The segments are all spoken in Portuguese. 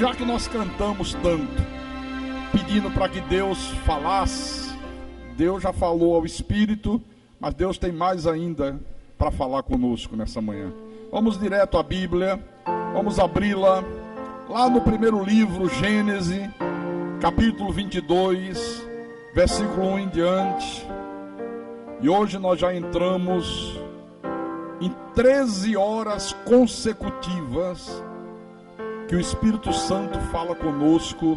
já que nós cantamos tanto, pedindo para que Deus falasse, Deus já falou ao Espírito, mas Deus tem mais ainda para falar conosco nessa manhã. Vamos direto à Bíblia, vamos abri-la lá no primeiro livro, Gênesis, capítulo 22, versículo 1 em diante. E hoje nós já entramos em 13 horas consecutivas que o Espírito Santo fala conosco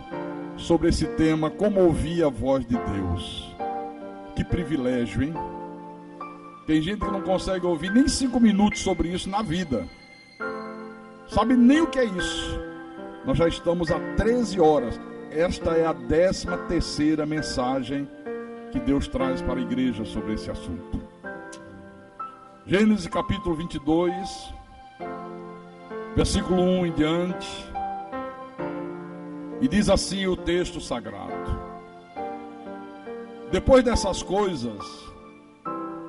sobre esse tema, como ouvir a voz de Deus. Que privilégio, hein? Tem gente que não consegue ouvir nem 5 minutos sobre isso na vida. Sabe nem o que é isso. Nós já estamos há 13 horas. Esta é a 13ª mensagem que Deus traz para a igreja sobre esse assunto. Gênesis capítulo 22, versículo 1 em diante. E diz assim o texto sagrado: depois dessas coisas,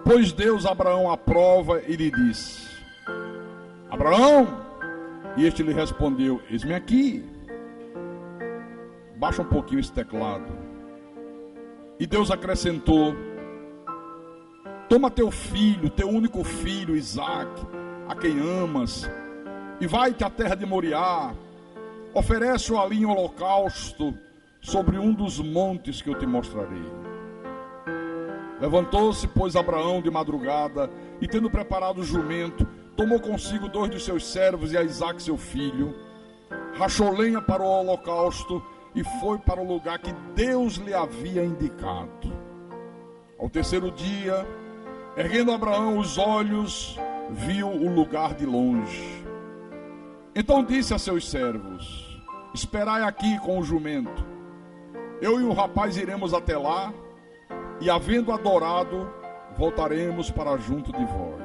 pôs Deus Abraão à prova e lhe disse: Abraão! E este lhe respondeu: eis-me aqui. Baixa um pouquinho esse teclado. E Deus acrescentou: toma teu filho, teu único filho, Isaque, a quem amas, e vai-te à terra de Moriá, oferece-o ali em holocausto sobre um dos montes que eu te mostrarei. Levantou-se, pois, Abraão de madrugada, e tendo preparado o jumento, tomou consigo 2 dos seus servos e a Isaque seu filho, rachou lenha para o holocausto e foi para o lugar que Deus lhe havia indicado. Ao terceiro dia, erguendo Abraão os olhos, viu o lugar de longe. Então disse a seus servos: esperai aqui com o jumento. Eu e o rapaz iremos até lá, e havendo adorado, voltaremos para junto de vós.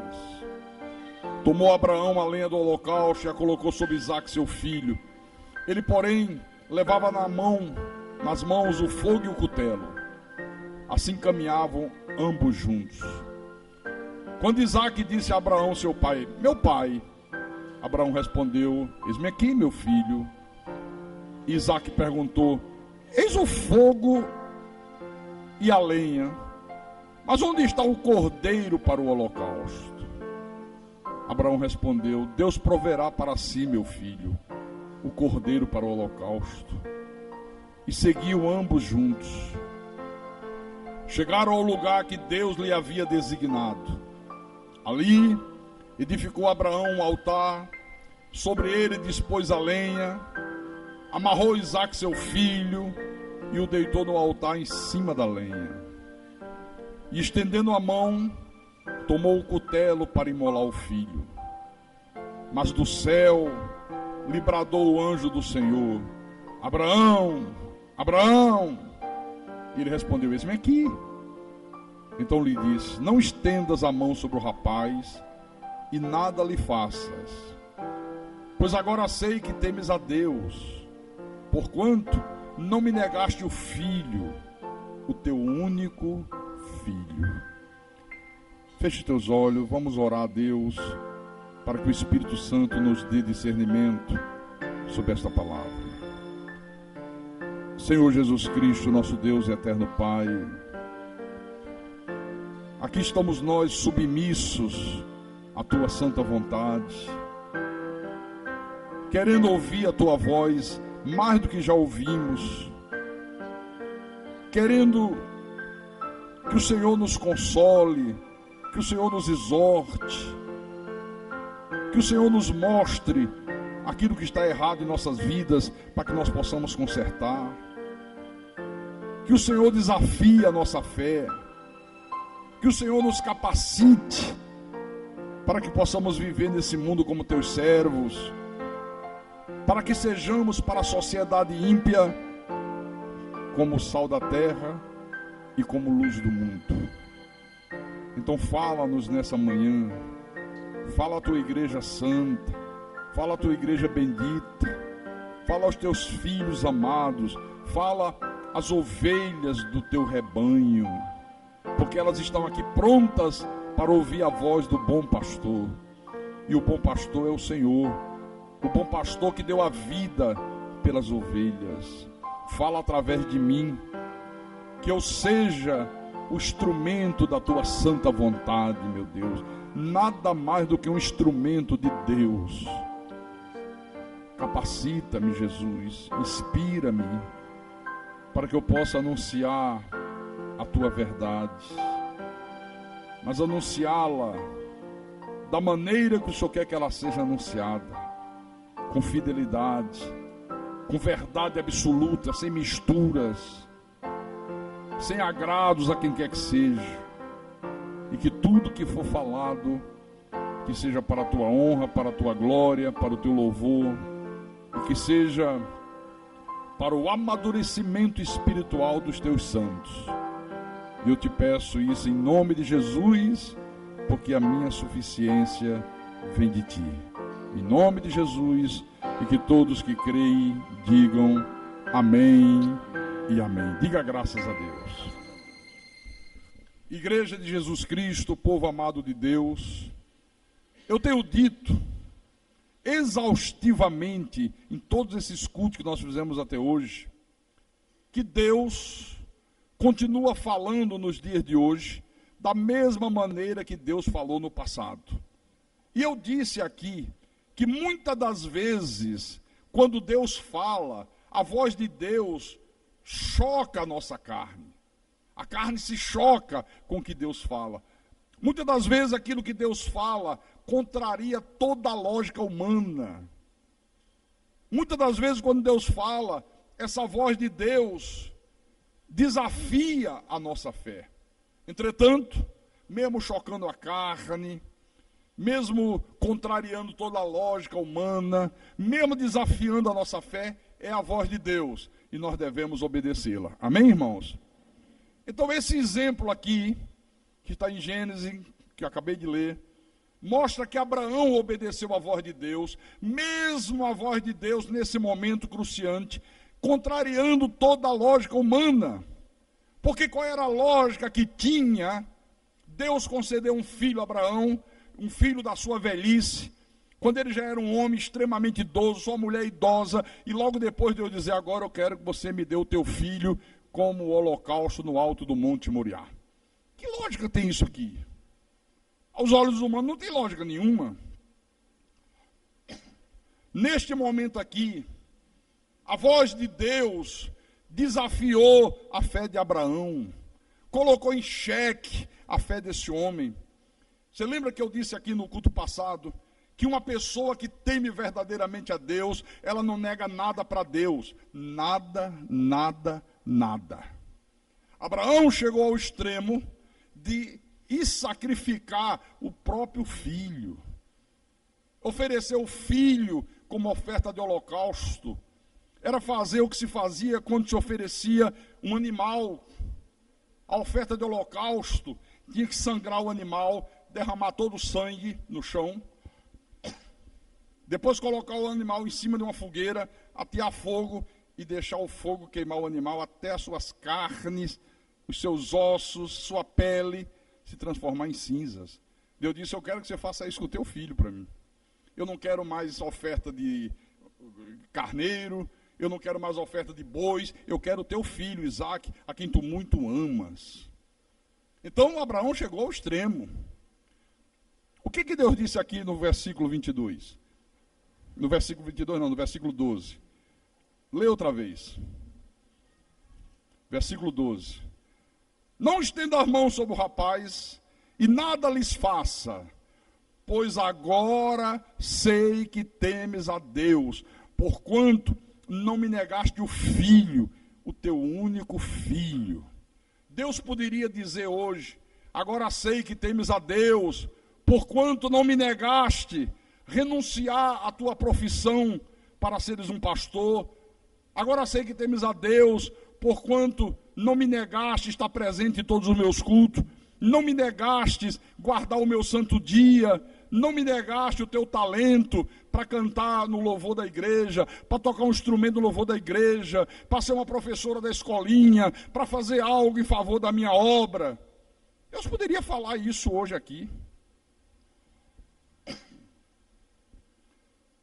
Tomou Abraão a lenha do holocausto e a colocou sobre Isaque seu filho. Ele, porém, levava nas mãos o fogo e o cutelo. Assim caminhavam ambos juntos. Quando Isaque disse a Abraão seu pai: meu pai, Abraão respondeu: eis-me aqui, meu filho. E Isaque perguntou: eis o fogo e a lenha, mas onde está o cordeiro para o holocausto? Abraão respondeu: Deus proverá para si, meu filho, o cordeiro para o holocausto. E seguiam ambos juntos. Chegaram ao lugar que Deus lhe havia designado. Ali edificou Abraão um altar, sobre ele dispôs a lenha, amarrou Isaque seu filho e o deitou no altar em cima da lenha. E estendendo a mão, tomou o cutelo para imolar o filho. Mas do céu lhe bradou o anjo do Senhor: Abraão, Abraão! E ele respondeu: eis-me aqui. Então lhe disse: não estendas a mão sobre o rapaz e nada lhe faças, pois agora sei que temes a Deus, porquanto não me negaste o filho, o teu único filho. Feche teus olhos, vamos orar a Deus para que o Espírito Santo nos dê discernimento sobre esta palavra. Senhor Jesus Cristo, nosso Deus e eterno Pai, aqui estamos nós submissos à Tua santa vontade, querendo ouvir a Tua voz mais do que já ouvimos, querendo que o Senhor nos console, que o Senhor nos exorte, que o Senhor nos mostre aquilo que está errado em nossas vidas, para que nós possamos consertar, que o Senhor desafie a nossa fé, que o Senhor nos capacite, para que possamos viver nesse mundo como Teus servos, para que sejamos para a sociedade ímpia como sal da terra e como luz do mundo. Então fala-nos nessa manhã, fala a Tua igreja santa, fala a Tua igreja bendita, fala aos Teus filhos amados, fala às ovelhas do Teu rebanho, porque elas estão aqui prontas para ouvir a voz do bom pastor. E o bom pastor é o Senhor, o bom pastor que deu a vida pelas ovelhas. Fala através de mim, que eu seja o instrumento da tua santa vontade, meu Deus. Nada mais do que um instrumento de Deus. Capacita-me, Jesus, inspira-me, para que eu possa anunciar a tua verdade, mas anunciá-la da maneira que o Senhor quer que ela seja anunciada, com fidelidade, com verdade absoluta, sem misturas, sem agrados a quem quer que seja, e que tudo que for falado, que seja para a tua honra, para a tua glória, para o teu louvor, e que seja para o amadurecimento espiritual dos teus santos. E eu te peço isso em nome de Jesus, porque a minha suficiência vem de ti. Em nome de Jesus, e que todos que creem digam amém e amém. Diga graças a Deus. Igreja de Jesus Cristo, povo amado de Deus, eu tenho dito exaustivamente em todos esses cultos que nós fizemos até hoje, que Deus continua falando nos dias de hoje da mesma maneira que Deus falou no passado. E eu disse aqui que muitas das vezes, quando Deus fala, a voz de Deus choca a nossa carne. A carne se choca com o que Deus fala. Muitas das vezes aquilo que Deus fala contraria toda a lógica humana. Muitas das vezes quando Deus fala, essa voz de Deus desafia a nossa fé. Entretanto, mesmo chocando a carne, mesmo contrariando toda a lógica humana, mesmo desafiando a nossa fé, é a voz de Deus e nós devemos obedecê-la. Amém, irmãos? Então esse exemplo aqui, que está em Gênesis, que eu acabei de ler, mostra que Abraão obedeceu a voz de Deus, mesmo a voz de Deus nesse momento cruciante, contrariando toda a lógica humana. Porque qual era a lógica que tinha? Deus concedeu um filho a Abraão, um filho da sua velhice, quando ele já era um homem extremamente idoso, sua mulher idosa, e logo depois de eu dizer, agora eu quero que você me dê o teu filho como o holocausto no alto do Monte Moriá. Que lógica tem isso aqui? Aos olhos humanos não tem lógica nenhuma. Neste momento aqui, a voz de Deus desafiou a fé de Abraão, colocou em xeque a fé desse homem. Você lembra que eu disse aqui no culto passado, que uma pessoa que teme verdadeiramente a Deus, ela não nega nada para Deus. Nada, nada, nada. Abraão chegou ao extremo de sacrificar o próprio filho. Oferecer o filho como oferta de holocausto. Era fazer o que se fazia quando se oferecia um animal. A oferta de holocausto tinha que sangrar o animal, derramar todo o sangue no chão, depois colocar o animal em cima de uma fogueira, atear fogo e deixar o fogo queimar o animal até as suas carnes, os seus ossos, sua pele se transformar em cinzas. Deus disse, eu quero que você faça isso com o teu filho para mim. Eu não quero mais oferta de carneiro, eu não quero mais oferta de bois, eu quero o teu filho, Isaque, a quem tu muito amas. Então Abraão chegou ao extremo. O que Deus disse aqui no versículo 22? No versículo 22 não, no versículo 12. Lê outra vez. Versículo 12. Não estenda as mãos sobre o rapaz e nada lhes faça, pois agora sei que temes a Deus, porquanto não me negaste o filho, o teu único filho. Deus poderia dizer hoje, agora sei que temes a Deus, porquanto não me negaste renunciar à tua profissão para seres um pastor. Agora sei que temes a Deus, porquanto não me negaste estar presente em todos os meus cultos, não me negaste guardar o meu santo dia, não me negaste o teu talento para cantar no louvor da igreja, para tocar um instrumento no louvor da igreja, para ser uma professora da escolinha, para fazer algo em favor da minha obra. Deus poderia falar isso hoje aqui.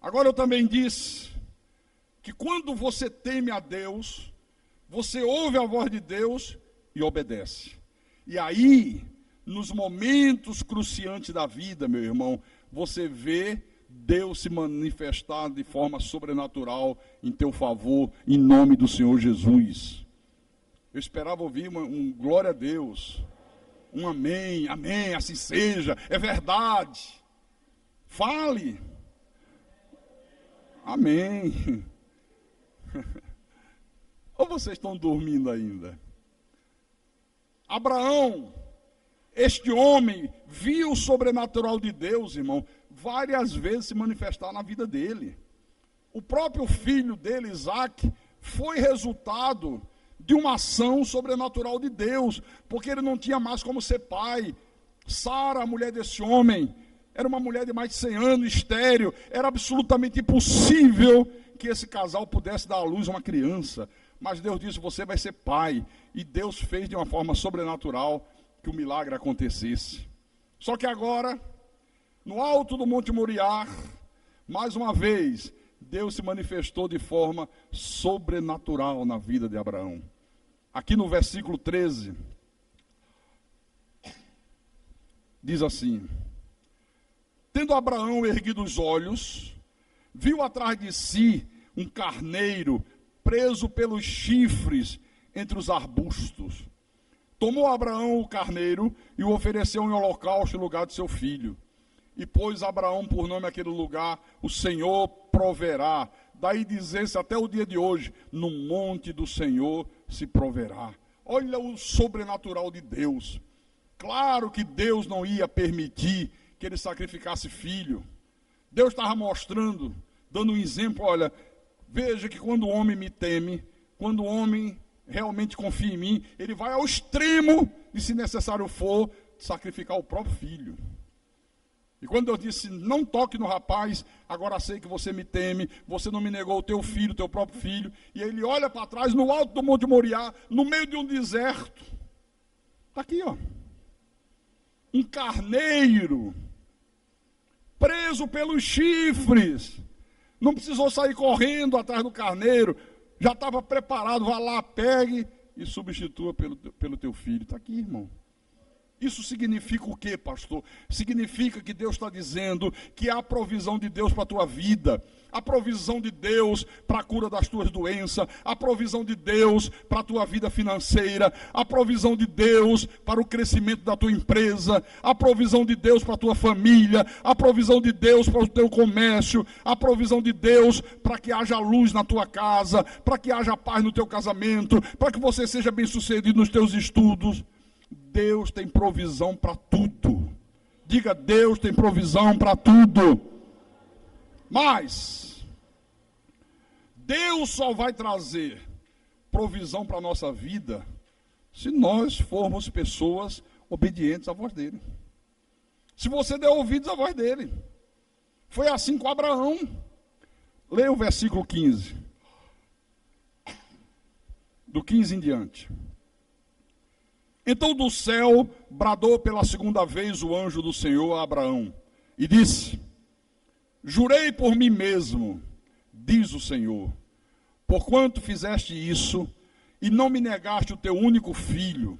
Agora eu também disse que quando você teme a Deus, você ouve a voz de Deus e obedece. E aí, nos momentos cruciantes da vida, meu irmão, você vê Deus se manifestar de forma sobrenatural em teu favor, em nome do Senhor Jesus. Eu esperava ouvir um glória a Deus, um amém, amém, assim seja, é verdade. Fale. Amém. Ou vocês estão dormindo ainda? Abraão, este homem, viu o sobrenatural de Deus, irmão, várias vezes se manifestar na vida dele. O próprio filho dele, Isaac, foi resultado de uma ação sobrenatural de Deus, porque ele não tinha mais como ser pai. Sara, a mulher desse homem, era uma mulher de mais de 100 anos, estéril, era absolutamente impossível que esse casal pudesse dar à luz a uma criança. Mas Deus disse, você vai ser pai. E Deus fez de uma forma sobrenatural que o milagre acontecesse. Só que agora, no alto do Monte Moriá, mais uma vez, Deus se manifestou de forma sobrenatural na vida de Abraão. Aqui no versículo 13, diz assim: tendo Abraão erguido os olhos, viu atrás de si um carneiro preso pelos chifres entre os arbustos. Tomou Abraão o carneiro e o ofereceu em holocausto em lugar de seu filho. E pôs Abraão por nome aquele lugar, o Senhor proverá. Daí dizer-se até o dia de hoje, no monte do Senhor se proverá. Olha o sobrenatural de Deus. Claro que Deus não ia permitir que ele sacrificasse filho. Deus estava mostrando, dando um exemplo, olha, veja que quando o homem me teme, quando o homem realmente confia em mim, ele vai ao extremo de, se necessário for, sacrificar o próprio filho. E quando eu disse, não toque no rapaz, agora sei que você me teme, você não me negou o teu filho, o teu próprio filho, e ele olha para trás, no alto do Monte Moriá, no meio de um deserto, está aqui, ó, um carneiro, preso pelos chifres, não precisou sair correndo atrás do carneiro, já estava preparado, vá lá, pegue e substitua pelo teu filho. Está aqui, irmão. Isso significa o quê, pastor? Significa que Deus está dizendo que há a provisão de Deus para a tua vida, a provisão de Deus para a cura das tuas doenças, a provisão de Deus para a tua vida financeira, a provisão de Deus para o crescimento da tua empresa, a provisão de Deus para a tua família, a provisão de Deus para o teu comércio, a provisão de Deus para que haja luz na tua casa, para que haja paz no teu casamento, para que você seja bem-sucedido nos teus estudos. Deus tem provisão para tudo. Diga, Deus tem provisão para tudo. Mas Deus só vai trazer provisão para a nossa vida se nós formos pessoas obedientes à voz dele. Se você der ouvidos à voz dele. Foi assim com Abraão. Leia o versículo 15. Do 15 em diante. Então do céu bradou pela segunda vez o anjo do Senhor a Abraão e disse: jurei por mim mesmo, diz o Senhor, porquanto fizeste isso e não me negaste o teu único filho,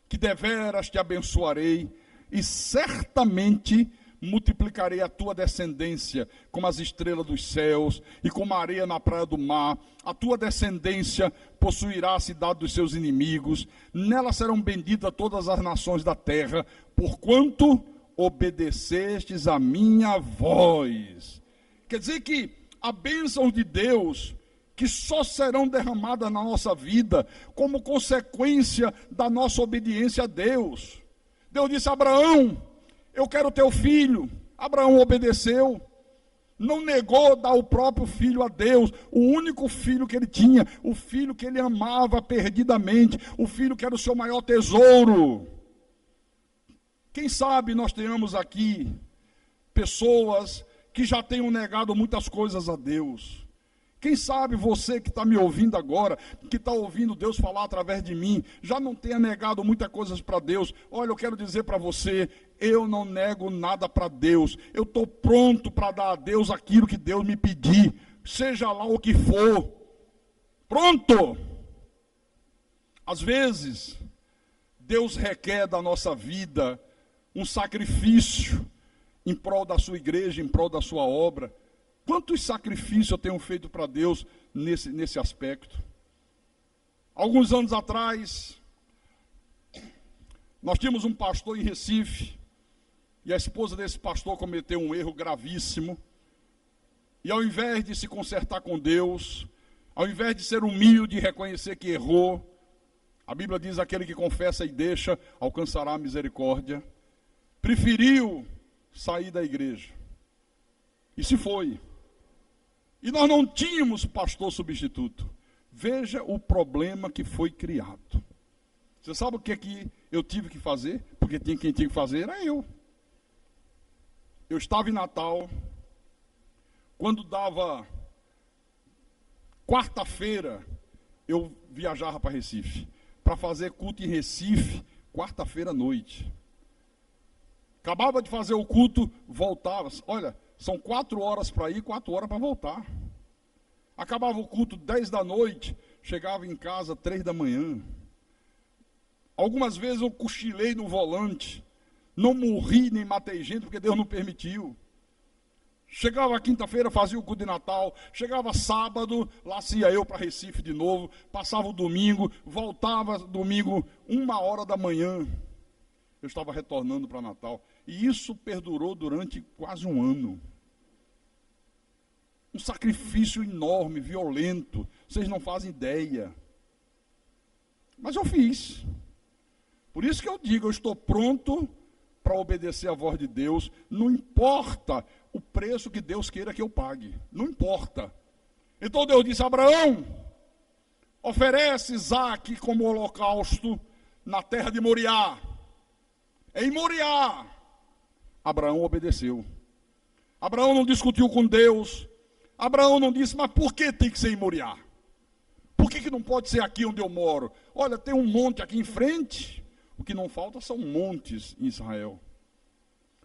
que deveras te abençoarei e certamente multiplicarei a tua descendência como as estrelas dos céus e como a areia na praia do mar. A tua descendência possuirá a cidade dos seus inimigos, nela serão benditas todas as nações da terra, porquanto obedecestes a minha voz. Quer dizer que a bênção de Deus, que só serão derramadas na nossa vida como consequência da nossa obediência a Deus. Deus disse a Abraão: eu quero teu filho. Abraão obedeceu, não negou dar o próprio filho a Deus, o único filho que ele tinha, o filho que ele amava perdidamente, o filho que era o seu maior tesouro. Quem sabe nós tenhamos aqui pessoas que já tenham negado muitas coisas a Deus. Quem sabe você que está me ouvindo agora, que está ouvindo Deus falar através de mim, já não tenha negado muitas coisas para Deus. Olha, eu quero dizer para você, eu não nego nada para Deus. Eu estou pronto para dar a Deus aquilo que Deus me pedir. seja lá o que for. Pronto! Às vezes, Deus requer da nossa vida um sacrifício em prol da sua igreja, em prol da sua obra. Quantos sacrifícios eu tenho feito para Deus nesse aspecto? Alguns anos atrás, nós tínhamos um pastor em Recife, e a esposa desse pastor cometeu um erro gravíssimo, e ao invés de se consertar com Deus, ao invés de ser humilde e reconhecer que errou, a Bíblia diz: aquele que confessa e deixa, alcançará a misericórdia, preferiu sair da igreja, e se foi. E nós não tínhamos pastor substituto. Veja o problema que foi criado. Você sabe o que é que eu tive que fazer? Porque quem tinha que fazer era eu. Eu estava em Natal, quando dava quarta-feira, eu viajava para Recife, para fazer culto em Recife, quarta-feira à noite. Acabava de fazer o culto, voltava. Olha, são 4 horas para ir, 4 horas para voltar. Acabava o culto 10 da noite, chegava em casa 3 da manhã. Algumas vezes eu cochilei no volante, não morri nem matei gente, porque Deus não permitiu. Chegava quinta-feira, fazia o culto de Natal, chegava sábado, lá se ia eu para Recife de novo, passava o domingo, voltava domingo, 1h da manhã. Eu estava retornando para Natal. E isso perdurou durante quase um ano. Um sacrifício enorme, violento. Vocês não fazem ideia. Mas eu fiz. Por isso que eu digo, eu estou pronto para obedecer a voz de Deus. Não importa o preço que Deus queira que eu pague. Não importa. Então Deus disse: Abraão, oferece Isaque como holocausto na terra de Moriá. Em Moriá. Abraão obedeceu. Abraão não discutiu com Deus. Abraão não disse: mas por que tem que ser em Moriá? Por que não pode ser aqui onde eu moro? Olha, tem um monte aqui em frente. O que não falta são montes em Israel.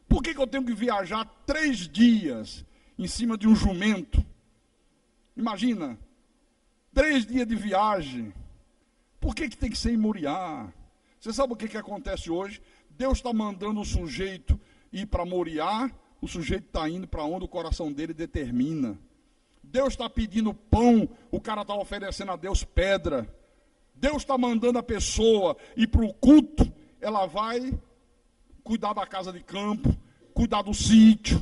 Por que eu tenho que viajar 3 dias em cima de um jumento? Imagina, 3 dias de viagem. Por que tem que ser em Moriá? Você sabe o que acontece hoje? Deus está mandando o sujeito ir para Moriá, o sujeito está indo para onde o coração dele determina. Deus está pedindo pão, o cara está oferecendo a Deus pedra. Deus está mandando a pessoa ir para o culto, ela vai cuidar da casa de campo, cuidar do sítio.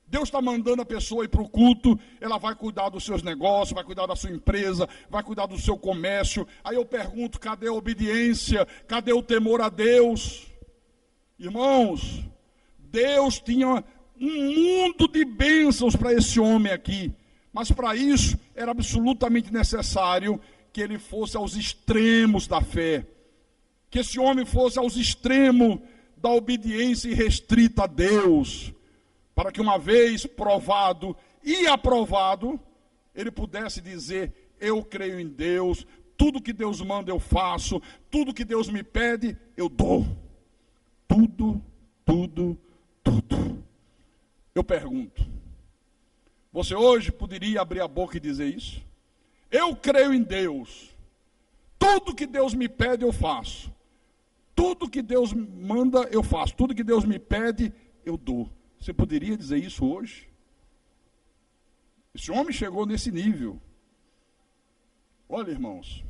Deus está mandando a pessoa ir para o culto, ela vai cuidar dos seus negócios, vai cuidar da sua empresa, vai cuidar do seu comércio. Aí eu pergunto: cadê a obediência? Cadê o temor a Deus? Irmãos, Deus tinha um mundo de bênçãos para esse homem aqui, mas para isso era absolutamente necessário que ele fosse aos extremos da fé, que esse homem fosse aos extremos da obediência irrestrita a Deus, para que uma vez provado e aprovado, ele pudesse dizer: eu creio em Deus, tudo que Deus manda eu faço, tudo que Deus me pede eu dou. Tudo, tudo, tudo. Eu pergunto, você hoje poderia abrir a boca e dizer isso? Eu creio em Deus, tudo que Deus me pede eu faço, tudo que Deus manda eu faço, tudo que Deus me pede eu dou. Você poderia dizer isso hoje? Esse homem chegou nesse nível. Olha, irmãos,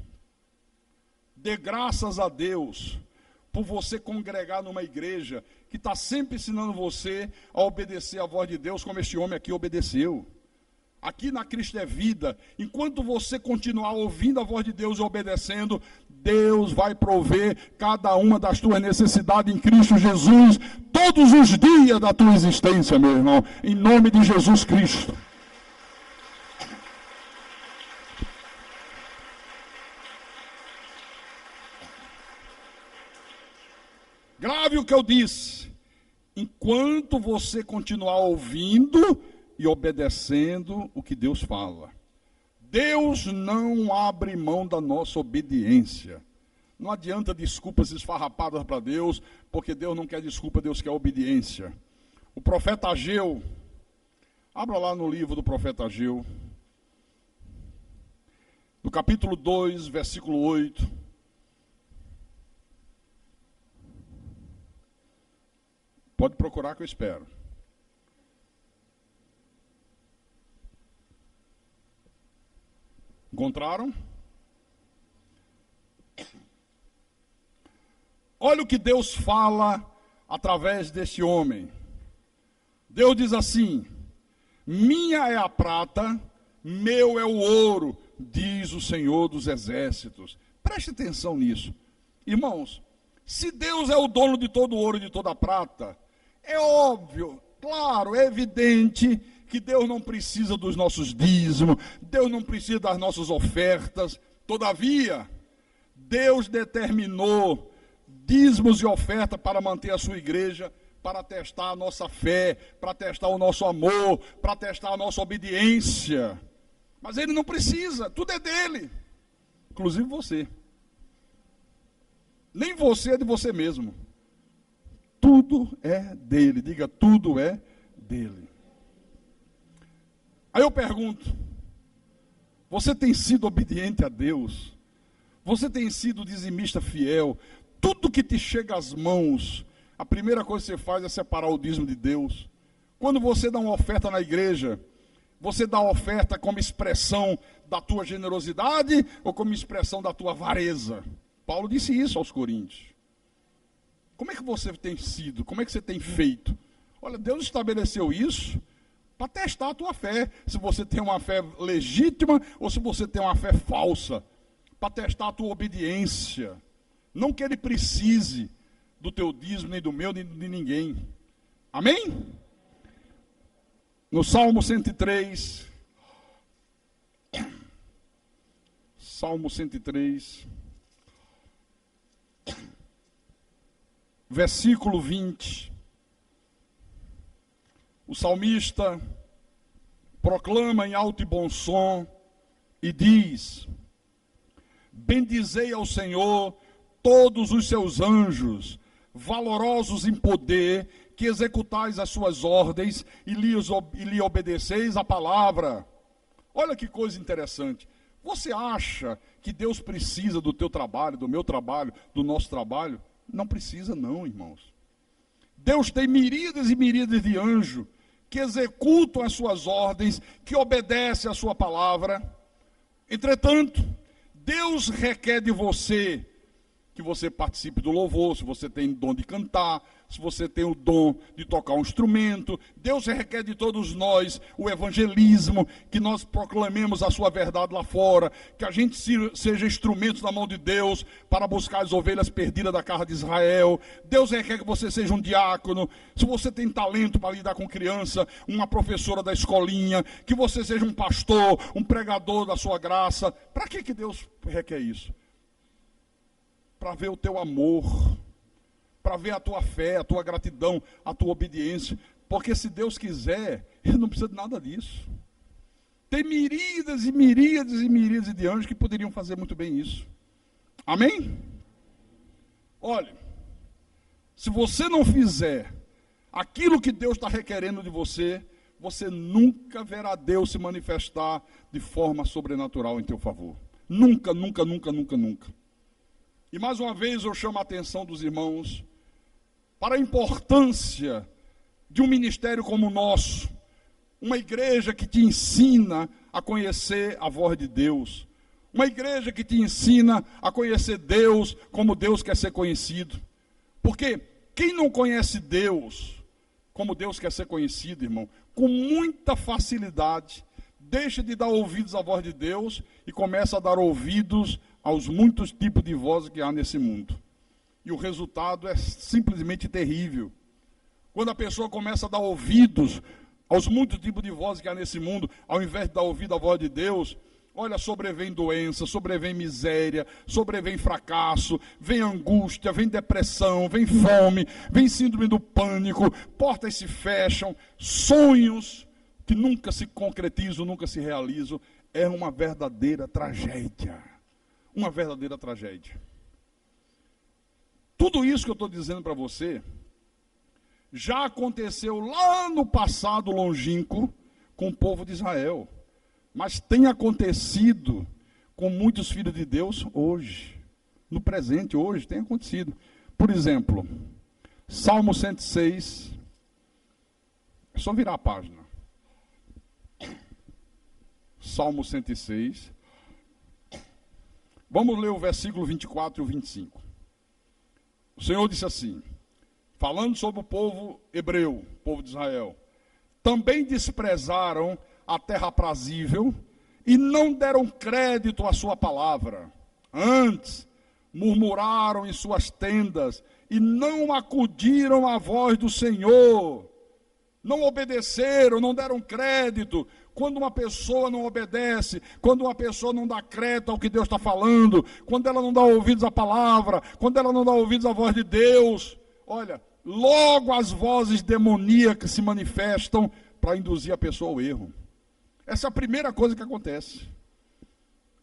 dê graças a Deus por você congregar numa igreja que está sempre ensinando você a obedecer a voz de Deus, como esse homem aqui obedeceu. Aqui na Cristo é Vida, enquanto você continuar ouvindo a voz de Deus e obedecendo, Deus vai prover cada uma das tuas necessidades em Cristo Jesus, todos os dias da tua existência, meu irmão, em nome de Jesus Cristo. Grave o que eu disse. Enquanto você continuar ouvindo e obedecendo o que Deus fala. Deus não abre mão da nossa obediência. Não adianta desculpas esfarrapadas para Deus, porque Deus não quer desculpa, Deus quer obediência. O profeta Ageu, abra lá no livro do profeta Ageu. no capítulo 2, versículo 8. Pode procurar que eu espero. Encontraram? Olha o que Deus fala através desse homem. Deus diz assim: minha é a prata, meu é o ouro, diz o Senhor dos Exércitos. Preste atenção nisso. Irmãos, se Deus é o dono de todo o ouro e de toda a prata, é óbvio, claro, é evidente que Deus não precisa dos nossos dízimos, Deus não precisa das nossas ofertas. Todavia, Deus determinou dízimos e oferta para manter a sua igreja, para testar a nossa fé, para testar o nosso amor, para testar a nossa obediência. Mas Ele não precisa, tudo é dele, inclusive você. Nem você é de você mesmo. Tudo é dele. Diga, tudo é dele. Aí eu pergunto, você tem sido obediente a Deus? Você tem sido dizimista fiel? Tudo que te chega às mãos, a primeira coisa que você faz é separar o dízimo de Deus. Quando você dá uma oferta na igreja, você dá a oferta como expressão da tua generosidade ou como expressão da tua avareza? Paulo disse isso aos Coríntios. Como é que você tem sido? Como é que você tem feito? Olha, Deus estabeleceu isso para testar a tua fé. Se você tem uma fé legítima ou se você tem uma fé falsa. Para testar a tua obediência. Não que Ele precise do teu dízimo, nem do meu, nem de ninguém. Amém? No Salmo 103. Salmo 103. Versículo 20, o salmista proclama em alto e bom som e diz: bendizei ao Senhor todos os seus anjos, valorosos em poder, que executais as suas ordens e lhe obedeceis a palavra. Olha que coisa interessante. Você acha que Deus precisa do teu trabalho, do meu trabalho, do nosso trabalho? Não precisa não, irmãos. Deus tem miríades e miríades de anjos que executam as suas ordens, que obedecem a sua palavra. Entretanto, Deus requer de você que você participe do louvor, se você tem dom de cantar, se você tem o dom de tocar um instrumento. Deus requer de todos nós o evangelismo, que nós proclamemos a sua verdade lá fora, que a gente seja instrumentos na mão de Deus para buscar as ovelhas perdidas da casa de Israel. Deus requer que você seja um diácono, se você tem talento para lidar com criança, uma professora da escolinha, que você seja um pastor, um pregador da sua graça. Para que Deus requer isso? Para ver o teu amor, para ver a tua fé, a tua gratidão, a tua obediência. Porque se Deus quiser, Ele não precisa de nada disso. Tem miríades e miríades e miríades de anjos que poderiam fazer muito bem isso. Amém? Olha, se você não fizer aquilo que Deus está requerendo de você, você nunca verá Deus se manifestar de forma sobrenatural em teu favor. Nunca, nunca, nunca, nunca, nunca. E mais uma vez eu chamo a atenção dos irmãos para a importância de um ministério como o nosso, uma igreja que te ensina a conhecer a voz de Deus, uma igreja que te ensina a conhecer Deus como Deus quer ser conhecido. Porque quem não conhece Deus como Deus quer ser conhecido, irmão, com muita facilidade, deixa de dar ouvidos à voz de Deus e começa a dar ouvidos aos muitos tipos de vozes que há nesse mundo. E o resultado é simplesmente terrível. Quando a pessoa começa a dar ouvidos aos muitos tipos de vozes que há nesse mundo, ao invés de dar ouvido à voz de Deus, olha, sobrevém doença, sobrevém miséria, sobrevém fracasso, vem angústia, vem depressão, vem fome, vem síndrome do pânico, portas se fecham, sonhos que nunca se concretizam, nunca se realizam. É uma verdadeira tragédia. Uma verdadeira tragédia. Tudo isso que eu estou dizendo para você já aconteceu lá no passado longínquo com o povo de Israel. Mas tem acontecido com muitos filhos de Deus hoje, no presente, hoje, tem acontecido. Por exemplo, Salmo 106, é só virar a página. Salmo 106. Vamos ler o versículo 24 e o 25. O Senhor disse assim, falando sobre o povo hebreu, o povo de Israel: também desprezaram a terra aprazível e não deram crédito à sua palavra. Antes, murmuraram em suas tendas e não acudiram à voz do Senhor. Não obedeceram, não deram crédito. Quando uma pessoa não obedece, quando uma pessoa não dá crédito ao que Deus está falando, quando ela não dá ouvidos à palavra, quando ela não dá ouvidos à voz de Deus, olha, logo as vozes demoníacas se manifestam para induzir a pessoa ao erro. Essa é a primeira coisa que acontece.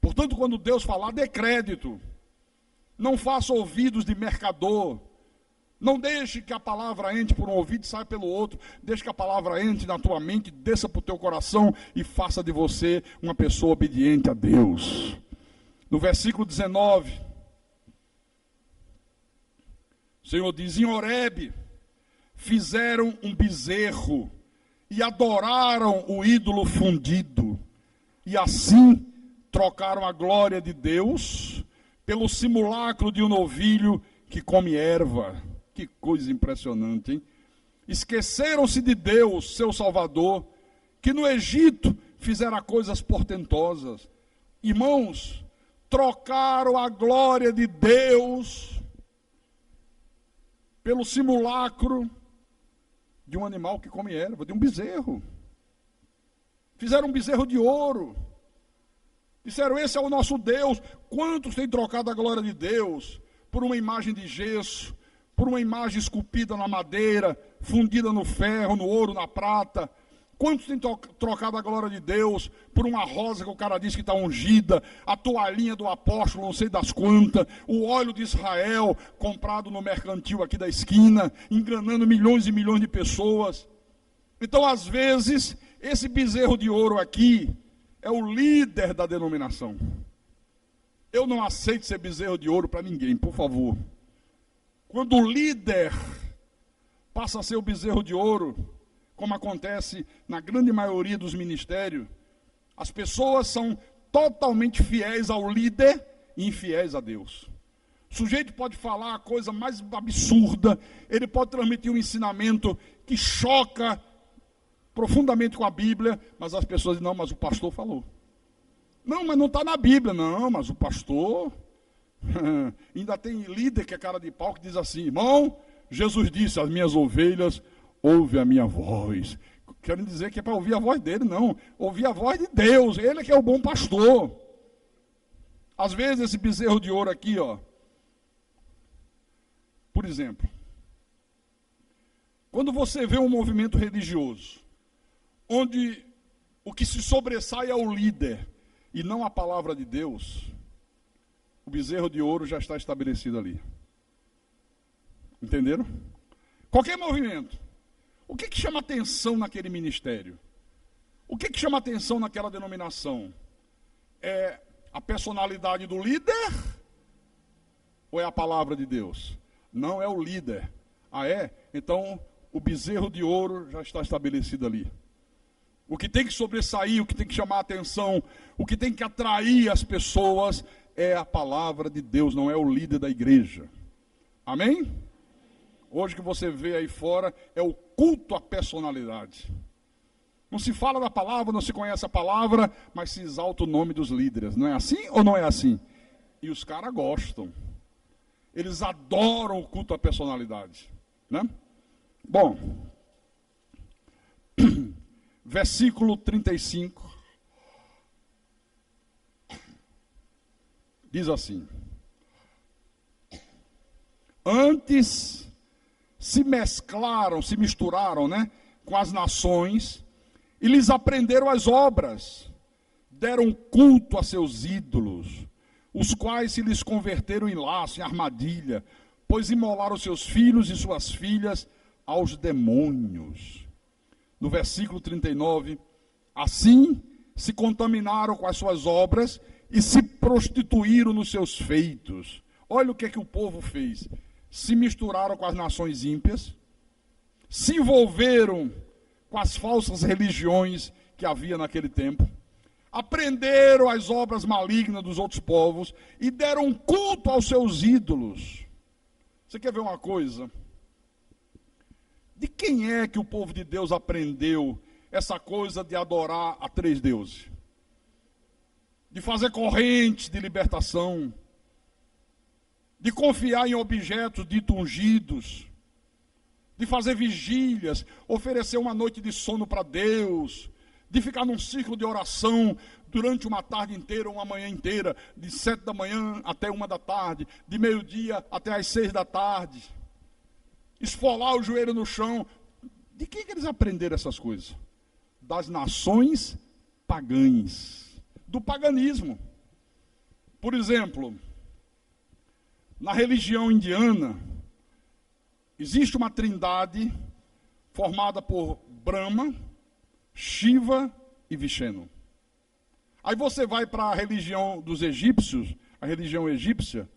Portanto, quando Deus falar, dê crédito. Não faça ouvidos de mercador. Não deixe que a palavra entre por um ouvido e saia pelo outro. Deixe que a palavra entre na tua mente, desça para o teu coração e faça de você uma pessoa obediente a Deus. No versículo 19, o Senhor diz: em Horebe fizeram um bezerro e adoraram o ídolo fundido. E assim trocaram a glória de Deus pelo simulacro de um novilho que come erva. Que coisa impressionante, hein? Esqueceram-se de Deus, seu Salvador, que no Egito fizera coisas portentosas. Irmãos, trocaram a glória de Deus pelo simulacro de um animal que come erva, de um bezerro. Fizeram um bezerro de ouro. Disseram, esse é o nosso Deus. Quantos têm trocado a glória de Deus por uma imagem de gesso, por uma imagem esculpida na madeira, fundida no ferro, no ouro, na prata? Quantos têm trocado a glória de Deus por uma rosa que o cara diz que está ungida, a toalhinha do apóstolo, não sei das quantas, o óleo de Israel, comprado no mercantil aqui da esquina, enganando milhões e milhões de pessoas? Então, às vezes, esse bezerro de ouro aqui é o líder da denominação. Eu não aceito ser bezerro de ouro para ninguém, por favor. Quando o líder passa a ser o bezerro de ouro, como acontece na grande maioria dos ministérios, as pessoas são totalmente fiéis ao líder e infiéis a Deus. O sujeito pode falar a coisa mais absurda, ele pode transmitir um ensinamento que choca profundamente com a Bíblia, mas as pessoas dizem, não, mas o pastor falou. Não, mas não está na Bíblia. Não, mas o pastor... Ainda tem líder que é cara de pau que diz assim, irmão, Jesus disse, as minhas ovelhas ouvem a minha voz. Querem dizer que é para ouvir a voz dele, não. Ouvir a voz de Deus, ele é que é o bom pastor. Às vezes esse bezerro de ouro aqui, ó, por exemplo, quando você vê um movimento religioso, onde o que se sobressai é o líder e não a palavra de Deus, o bezerro de ouro já está estabelecido ali. Entenderam? Qualquer movimento. O que chama atenção naquele ministério? O que chama atenção naquela denominação? É a personalidade do líder? Ou é a palavra de Deus? Não, é o líder. Ah, é? Então, o bezerro de ouro já está estabelecido ali. O que tem que sobressair, o que tem que chamar a atenção, o que tem que atrair as pessoas é a palavra de Deus, não é o líder da igreja. Amém? Hoje que você vê aí fora é o culto à personalidade. Não se fala da palavra, não se conhece a palavra, mas se exalta o nome dos líderes. Não é assim ou não é assim? E os caras gostam. Eles adoram o culto à personalidade. Né? Bom, versículo 35. Diz assim: antes se mesclaram, se misturaram, né, com as nações e lhes aprenderam as obras, deram culto a seus ídolos, os quais se lhes converteram em laço, em armadilha, pois imolaram seus filhos e suas filhas aos demônios. No versículo 39, assim se contaminaram com as suas obras e se prostituíram nos seus feitos. Olha o que é que o povo fez. Se misturaram com as nações ímpias, se envolveram com as falsas religiões que havia naquele tempo, aprenderam as obras malignas dos outros povos e deram culto aos seus ídolos. Você quer ver uma coisa? De quem é que o povo de Deus aprendeu essa coisa de adorar a três deuses? De fazer correntes de libertação, de confiar em objetos ditos ungidos, de fazer vigílias, oferecer uma noite de sono para Deus, de ficar num ciclo de oração durante uma tarde inteira, uma manhã inteira, de 7 da manhã até 1 da tarde, de meio-dia até as 6 da tarde, esfolar o joelho no chão. De quem que eles aprenderam essas coisas? Das nações pagãs, do paganismo. Por exemplo, na religião indiana, existe uma trindade formada por Brahma, Shiva e Vishnu. Aí você vai para a religião dos egípcios, a religião egípcia,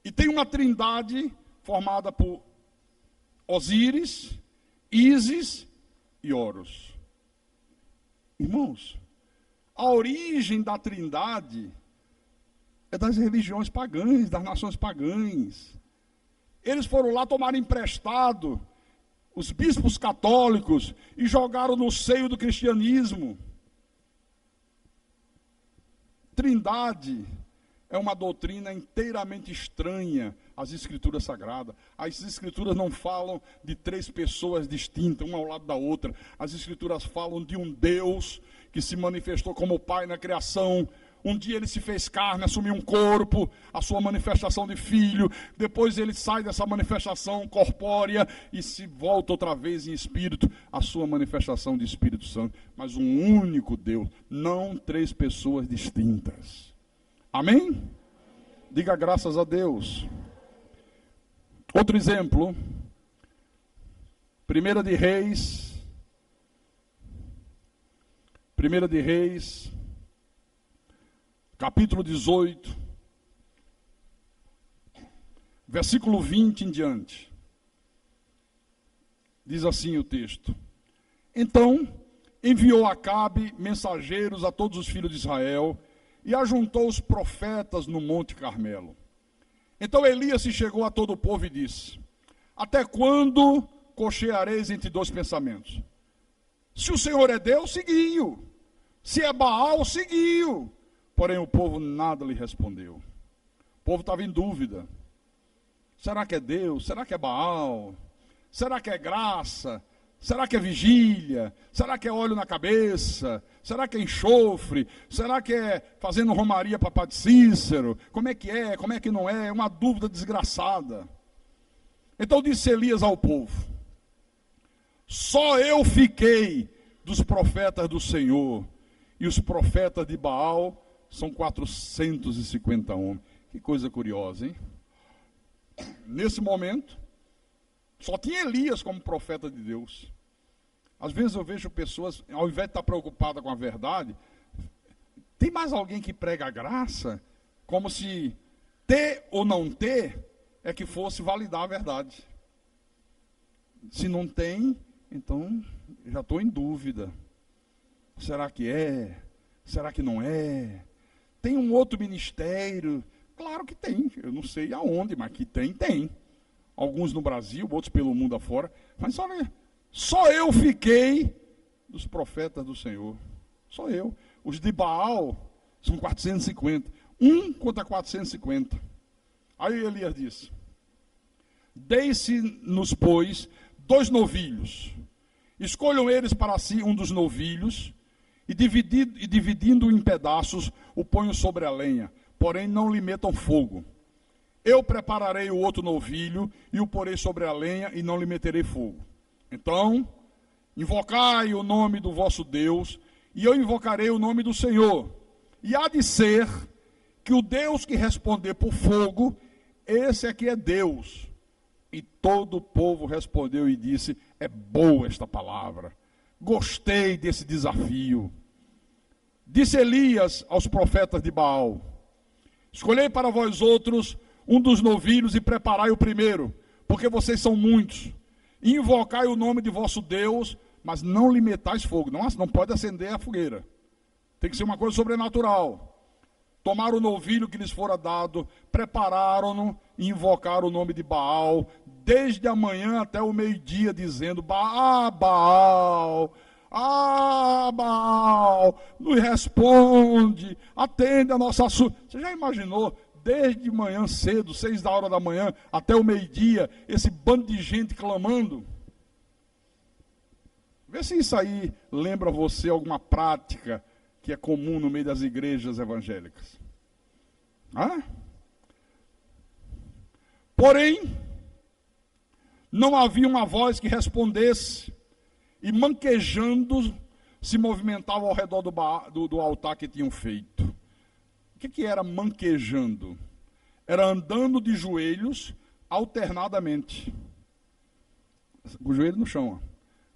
e tem uma trindade formada por Osíris, Ísis e Horus. Irmãos, a origem da trindade é das religiões pagãs, das nações pagãs. Eles foram lá tomar emprestado os bispos católicos e jogaram no seio do cristianismo. Trindade é uma doutrina inteiramente estranha às Escrituras Sagradas. As Escrituras não falam de três pessoas distintas, uma ao lado da outra. As Escrituras falam de um Deus que se manifestou como Pai na criação. Um dia ele se fez carne, assumiu um corpo, a sua manifestação de filho. Depois ele sai dessa manifestação corpórea e se volta outra vez em espírito, a sua manifestação de Espírito Santo. Mas um único Deus, não três pessoas distintas. Amém? Diga graças a Deus. Outro exemplo. 1 de Reis, capítulo 18, versículo 20 em diante. Diz assim o texto: Então enviou Acabe mensageiros a todos os filhos de Israel e ajuntou os profetas no Monte Carmelo. Então Elias se chegou a todo o povo e disse: Até quando cocheareis entre dois pensamentos? Se o Senhor é Deus, seguiu. Se é Baal, seguiu. Porém o povo nada lhe respondeu. O povo estava em dúvida. Será que é Deus? Será que é Baal? Será que é graça? Será que é vigília? Será que é óleo na cabeça? Será que é enxofre? Será que é fazendo romaria para Padre Cícero? Como é que é? Como é que não é? É uma dúvida desgraçada. Então disse Elias ao povo: Só eu fiquei dos profetas do Senhor, e os profetas de Baal são 450 homens. Que coisa curiosa, hein? Nesse momento, só tinha Elias como profeta de Deus. Às vezes eu vejo pessoas, ao invés de estar preocupada com a verdade, tem mais alguém que prega a graça, como se ter ou não ter é que fosse validar a verdade. Se não tem, então já estou em dúvida. Será que é? Será que não é? Tem um outro ministério? Claro que tem, eu não sei aonde, mas que tem. Alguns no Brasil, outros pelo mundo afora. Mas olha, só eu fiquei dos profetas do Senhor. Só eu. Os de Baal são 450. Um contra 450. Aí Elias disse: Deis-se-nos, pois, 2 novilhos. Escolham eles para si um dos novilhos, e dividindo em pedaços, o ponham sobre a lenha. Porém, não lhe metam fogo. Eu prepararei o outro novilho, e o porei sobre a lenha, e não lhe meterei fogo. Então, invocai o nome do vosso Deus, e eu invocarei o nome do Senhor. E há de ser que o Deus que responder por fogo, esse aqui é Deus. E todo o povo respondeu e disse: É boa esta palavra. Gostei desse desafio. Disse Elias aos profetas de Baal: escolhei para vós outros um dos novilhos e preparai o primeiro, porque vocês são muitos. E invocai o nome de vosso Deus, mas não lhe metais fogo. Não pode acender a fogueira. Tem que ser uma coisa sobrenatural. Tomaram o novilho que lhes fora dado, prepararam-no e invocaram o nome de Baal, desde a manhã até o meio-dia, dizendo: Baal, Baal, nos responde, atende a nossa súplica. Você já imaginou, desde manhã cedo, 6 da manhã, até o meio-dia, esse bando de gente clamando? Vê se isso aí lembra você alguma prática que é comum no meio das igrejas evangélicas. Porém, não havia uma voz que respondesse, e manquejando se movimentava ao redor do altar que tinham feito. O que era manquejando? Era andando de joelhos alternadamente. O joelho no chão,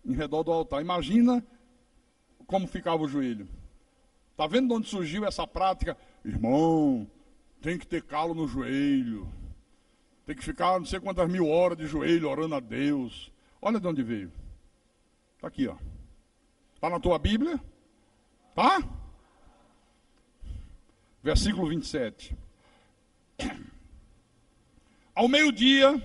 em redor do altar. Imagina como ficava o joelho. Está vendo de onde surgiu essa prática? Irmão, tem que ter calo no joelho. Tem que ficar não sei quantas mil horas de joelho orando a Deus. Olha de onde veio. Está aqui, ó. Está na tua Bíblia? Tá? Versículo 27. Ao meio-dia,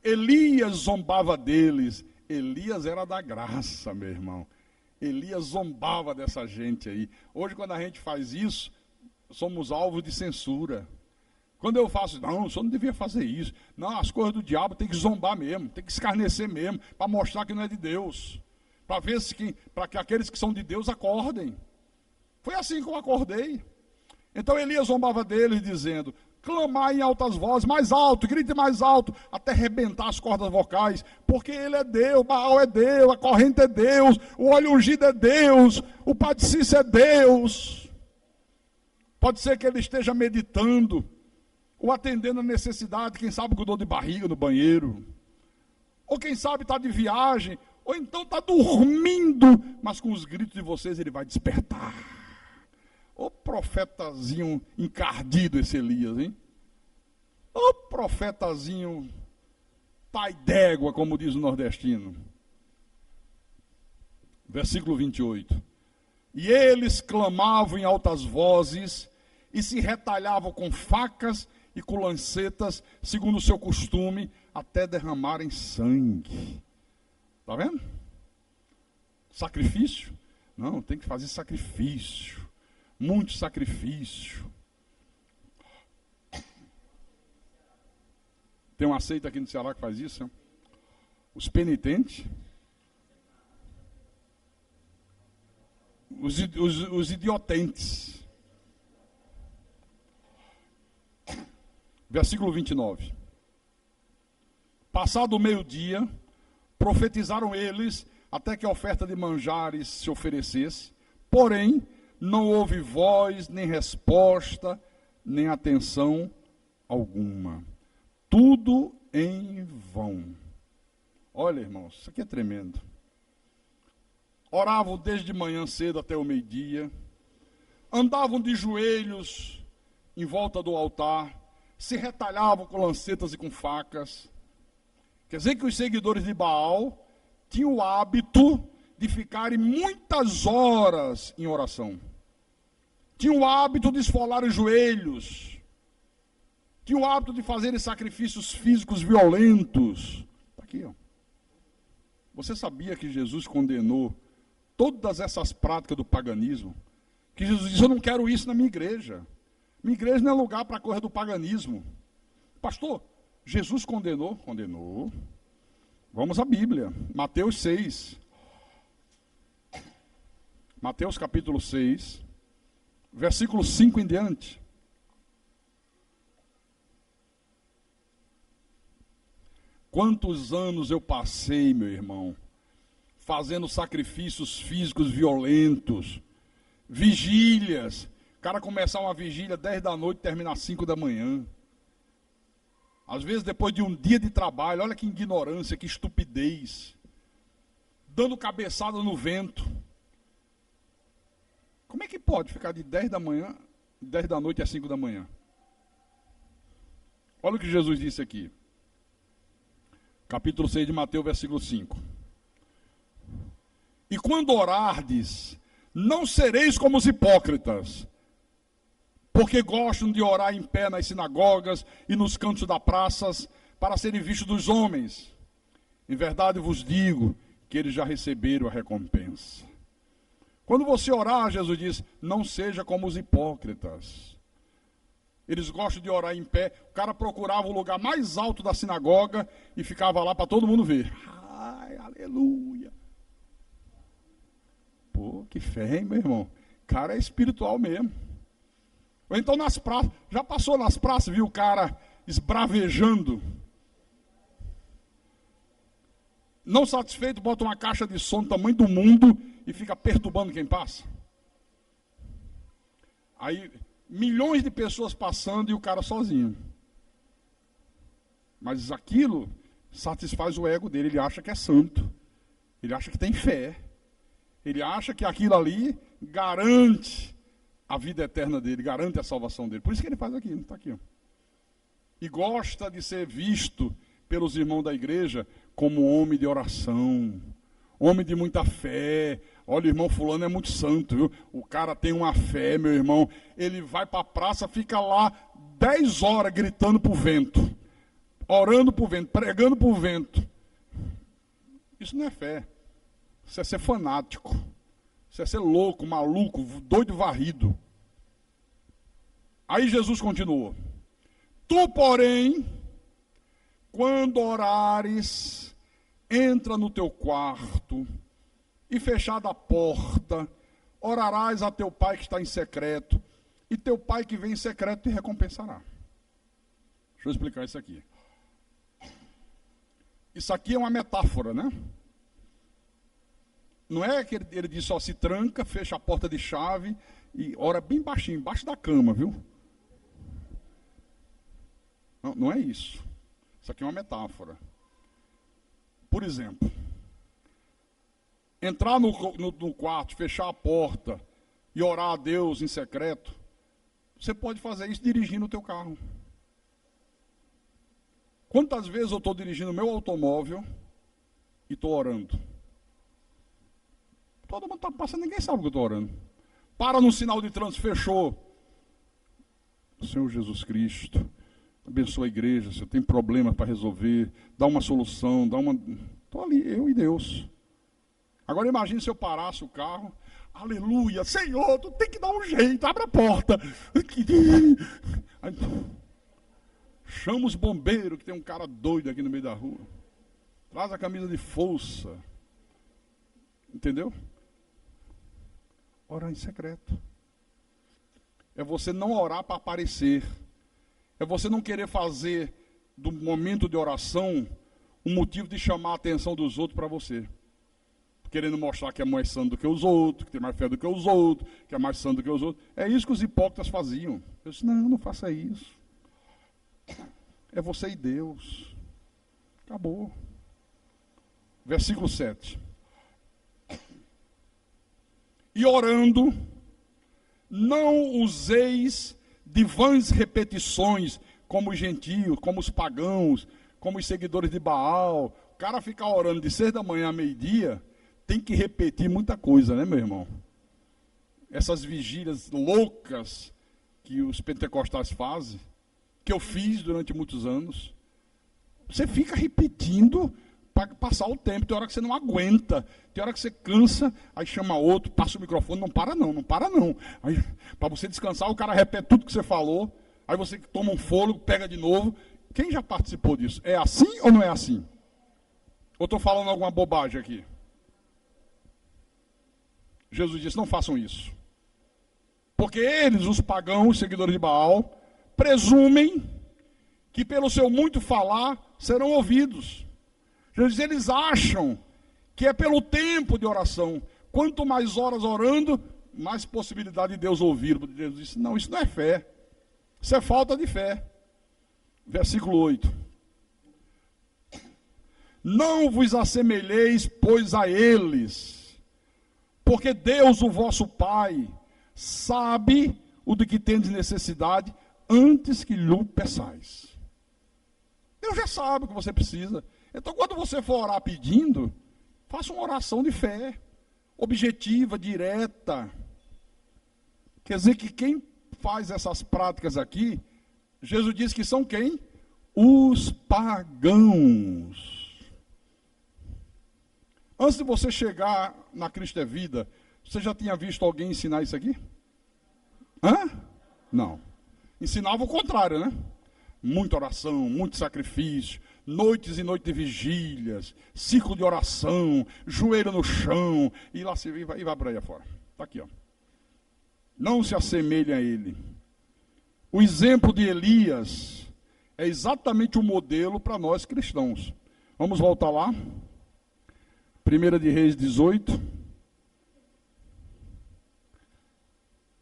Elias zombava deles. Elias era da graça, meu irmão. Elias zombava dessa gente aí. Hoje, quando a gente faz isso, somos alvos de censura. Quando eu faço, não, o senhor não devia fazer isso. Não, as coisas do diabo tem que zombar mesmo, tem que escarnecer mesmo, para mostrar que não é de Deus. Para que aqueles que são de Deus acordem. Foi assim que eu acordei. Então Elias zombava deles, dizendo: clamai em altas vozes, mais alto, grite mais alto, até arrebentar as cordas vocais, porque ele é Deus, Baal é Deus, a corrente é Deus, o óleo ungido é Deus, o padecício é Deus. Pode ser que ele esteja meditando, ou atendendo a necessidade, quem sabe com dor de barriga no banheiro, ou quem sabe está de viagem, ou então está dormindo, mas com os gritos de vocês ele vai despertar. Ô profetazinho encardido esse Elias, hein? Ô profetazinho pai d'égua, como diz o nordestino. Versículo 28. E eles clamavam em altas vozes e se retalhavam com facas e com lancetas, segundo o seu costume, até derramarem sangue. Está vendo? Sacrifício? Não, tem que fazer sacrifício. Muito sacrifício. Tem uma seita aqui no Ceará que faz isso, hein? Os penitentes, os idiotentes. Versículo 29. Passado o meio-dia, profetizaram eles até que a oferta de manjares se oferecesse, porém não houve voz, nem resposta, nem atenção alguma. Tudo em vão. Olha, irmãos, isso aqui é tremendo. Oravam desde manhã cedo até o meio-dia, andavam de joelhos em volta do altar, se retalhavam com lancetas e com facas. Quer dizer que os seguidores de Baal tinham o hábito de ficarem muitas horas em oração. Tinham o hábito de esfolar os joelhos. Tinham o hábito de fazerem sacrifícios físicos violentos. Está aqui, ó. Você sabia que Jesus condenou todas essas práticas do paganismo? Que Jesus disse: eu não quero isso na minha igreja. Minha igreja não é lugar para a coisa do paganismo. Pastor, Jesus condenou? Condenou. Vamos à Bíblia. Mateus 6. Mateus capítulo 6, versículo 5 em diante. Quantos anos eu passei, meu irmão, fazendo sacrifícios físicos violentos, vigílias. O cara começar uma vigília 10 da noite e terminar 5 da manhã. Às vezes depois de um dia de trabalho, olha que ignorância, que estupidez. Dando cabeçada no vento. Como é que pode ficar de 10 da manhã, 10 da noite às 5 da manhã? Olha o que Jesus disse aqui. Capítulo 6 de Mateus, versículo 5. E quando orardes, não sereis como os hipócritas, porque gostam de orar em pé nas sinagogas e nos cantos das praças, para serem vistos dos homens. Em verdade vos digo que eles já receberam a recompensa. Quando você orar, Jesus diz, não seja como os hipócritas. Eles gostam de orar em pé. O cara procurava o lugar mais alto da sinagoga e ficava lá para todo mundo ver. Ai, aleluia. Pô, que fé, hein, meu irmão? O cara é espiritual mesmo. Ou então nas praças, já passou nas praças, viu o cara esbravejando? Não satisfeito, bota uma caixa de som do tamanho do mundo e fica perturbando quem passa. Aí, milhões de pessoas passando e o cara sozinho. Mas aquilo satisfaz o ego dele, ele acha que é santo. Ele acha que tem fé. Ele acha que aquilo ali garante a vida eterna dele, garante a salvação dele. Por isso que ele faz aquilo, está aqui. Ó. E gosta de ser visto pelos irmãos da igreja como homem de oração, homem de muita fé. Olha, o irmão fulano é muito santo, viu? O cara tem uma fé, meu irmão. Ele vai para a praça, fica lá 10 horas gritando para o vento, orando para o vento, pregando para o vento. Isso não é fé. Isso é ser fanático. Isso é ser louco, maluco, doido, varrido. Aí Jesus continuou. Tu, porém, quando orares, entra no teu quarto e fechada a porta, orarás a teu pai que está em secreto, e teu pai que vem em secreto te recompensará. Deixa eu explicar isso aqui. Isso aqui é uma metáfora, né? Não é que ele disse, ó, se tranca, fecha a porta de chave e ora bem baixinho, embaixo da cama, viu? Não é isso. Isso aqui é uma metáfora. Por exemplo, entrar no quarto, fechar a porta e orar a Deus em secreto, você pode fazer isso dirigindo o teu carro. Quantas vezes eu estou dirigindo o meu automóvel e estou orando? Todo mundo está passando, ninguém sabe o que eu estou orando. Para no sinal de trânsito, fechou. Senhor Jesus Cristo, abençoa a igreja, se eu tenho problemas para resolver, dá uma solução, estou ali, eu e Deus. Agora imagine se eu parasse o carro, aleluia, Senhor, tu tem que dar um jeito, abre a porta. Aí, chama os bombeiros, que tem um cara doido aqui no meio da rua. Traz a camisa de força. Entendeu? Orar em secreto. É você não orar para aparecer. É você não querer fazer do momento de oração um motivo de chamar a atenção dos outros para você. Querendo mostrar que é mais santo do que os outros, que tem mais fé do que os outros, que é mais santo do que os outros. É isso que os hipócritas faziam. Eu disse, não faça isso. É você e Deus. Acabou. Versículo 7. E orando, não useis de vãs repetições, como os gentios, como os pagãos, como os seguidores de Baal. O cara ficar orando de 6 da manhã a meio-dia, tem que repetir muita coisa, né, meu irmão? Essas vigílias loucas que os pentecostais fazem, que eu fiz durante muitos anos, você fica repetindo para passar o tempo. Tem hora que você não aguenta, tem hora que você cansa, aí chama outro, passa o microfone, não para não. Aí, para você descansar, o cara repete tudo que você falou, aí você toma um fôlego, pega de novo. Quem já participou disso? É assim ou não é assim? Ou estou falando alguma bobagem aqui? Jesus disse, não façam isso. Porque eles, os pagãos, os seguidores de Baal, presumem que pelo seu muito falar serão ouvidos. Jesus diz, eles acham que é pelo tempo de oração. Quanto mais horas orando, mais possibilidade de Deus ouvir. Jesus disse, não, isso não é fé. Isso é falta de fé. Versículo 8. Não vos assemelheis, pois, a eles, porque Deus, o vosso Pai, sabe o de que tendes necessidade antes que lhe peçais. Deus já sabe o que você precisa. Então, quando você for orar pedindo, faça uma oração de fé, objetiva, direta. Quer dizer que quem faz essas práticas aqui, Jesus diz que são quem? Os pagãos. Antes de você chegar na Cristo é Vida, você já tinha visto alguém ensinar isso aqui? Hã? Não. Ensinava o contrário, né? Muita oração, muito sacrifício, noites e noites de vigílias, ciclo de oração, joelho no chão, e lá se vai para aí afora. Está aqui, ó. Não se assemelhe a ele. O exemplo de Elias é exatamente o modelo para nós cristãos. Vamos voltar lá. 1 de Reis 18,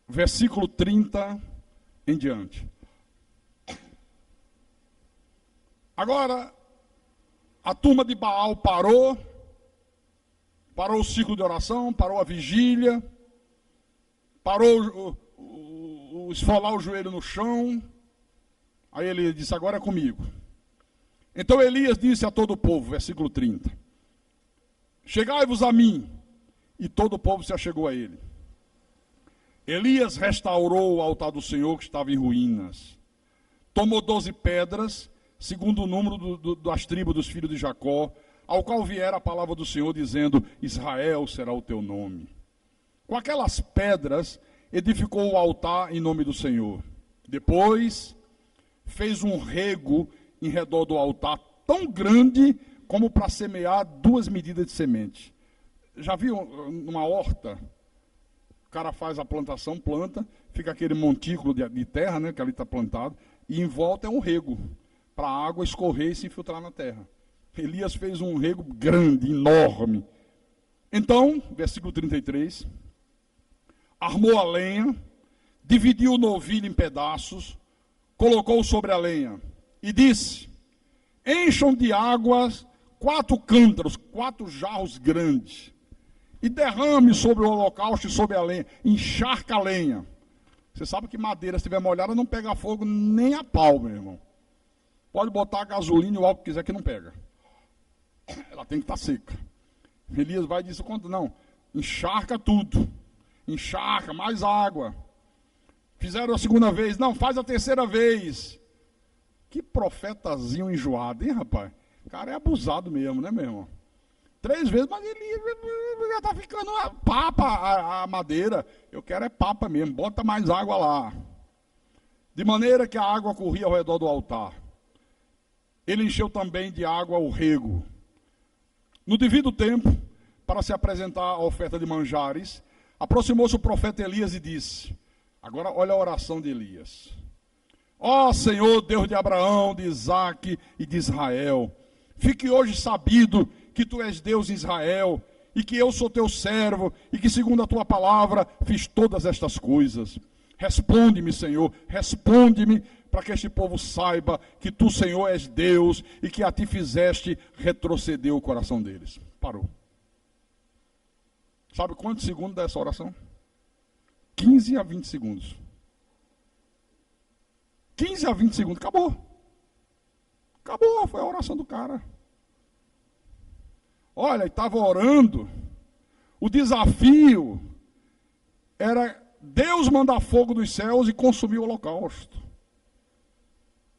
versículo 30 em diante. Agora, a turma de Baal parou o ciclo de oração, parou a vigília, parou esfolar o joelho no chão. Aí ele disse, agora é comigo. Então Elias disse a todo o povo, versículo 30, chegai-vos a mim. E todo o povo se achegou a ele. Elias restaurou o altar do Senhor que estava em ruínas. Tomou 12 pedras, segundo o número das tribos dos filhos de Jacó, ao qual viera a palavra do Senhor, dizendo, Israel será o teu nome. Com aquelas pedras, edificou o altar em nome do Senhor. Depois, fez um rego em redor do altar, tão grande como para semear 2 medidas de semente. Já viu numa horta? O cara faz a plantação, planta, fica aquele montículo de terra, né, que ali está plantado, e em volta é um rego, para a água escorrer e se infiltrar na terra. Elias fez um rego grande, enorme. Então, versículo 33, armou a lenha, dividiu o novilho em pedaços, colocou sobre a lenha e disse, encham de águas 4 cântaros, 4 jarros grandes, e derrame sobre o holocausto e sobre a lenha, encharca a lenha. Você sabe que madeira, se estiver molhada, não pega fogo nem a pau, meu irmão. Pode botar a gasolina e o álcool que quiser que não pega. Ela tem que estar seca. Elias vai e diz, não, encharca tudo. Encharca, mais água. Fizeram a segunda vez, não, faz a terceira vez. Que profetazinho enjoado, hein, rapaz? O cara é abusado mesmo, né, meu irmão? 3 vezes, mas ele já está ficando papa a madeira. Eu quero é papa mesmo, bota mais água lá. De maneira que a água corria ao redor do altar. Ele encheu também de água o rego. No devido tempo, para se apresentar a oferta de manjares, aproximou-se o profeta Elias e disse, agora olha a oração de Elias. Ó Senhor, Deus de Abraão, de Isaque e de Israel, fique hoje sabido que tu és Deus em Israel, e que eu sou teu servo, e que segundo a tua palavra fiz todas estas coisas. Responde-me, Senhor, responde-me, para que este povo saiba que tu, Senhor, és Deus, e que a ti fizeste retroceder o coração deles. Parou. Sabe quantos segundos dessa oração? 15 a 20 segundos. 15 a 20 segundos, acabou. Acabou, foi a oração do cara. Olha, estava orando, o desafio era Deus mandar fogo dos céus e consumir o holocausto.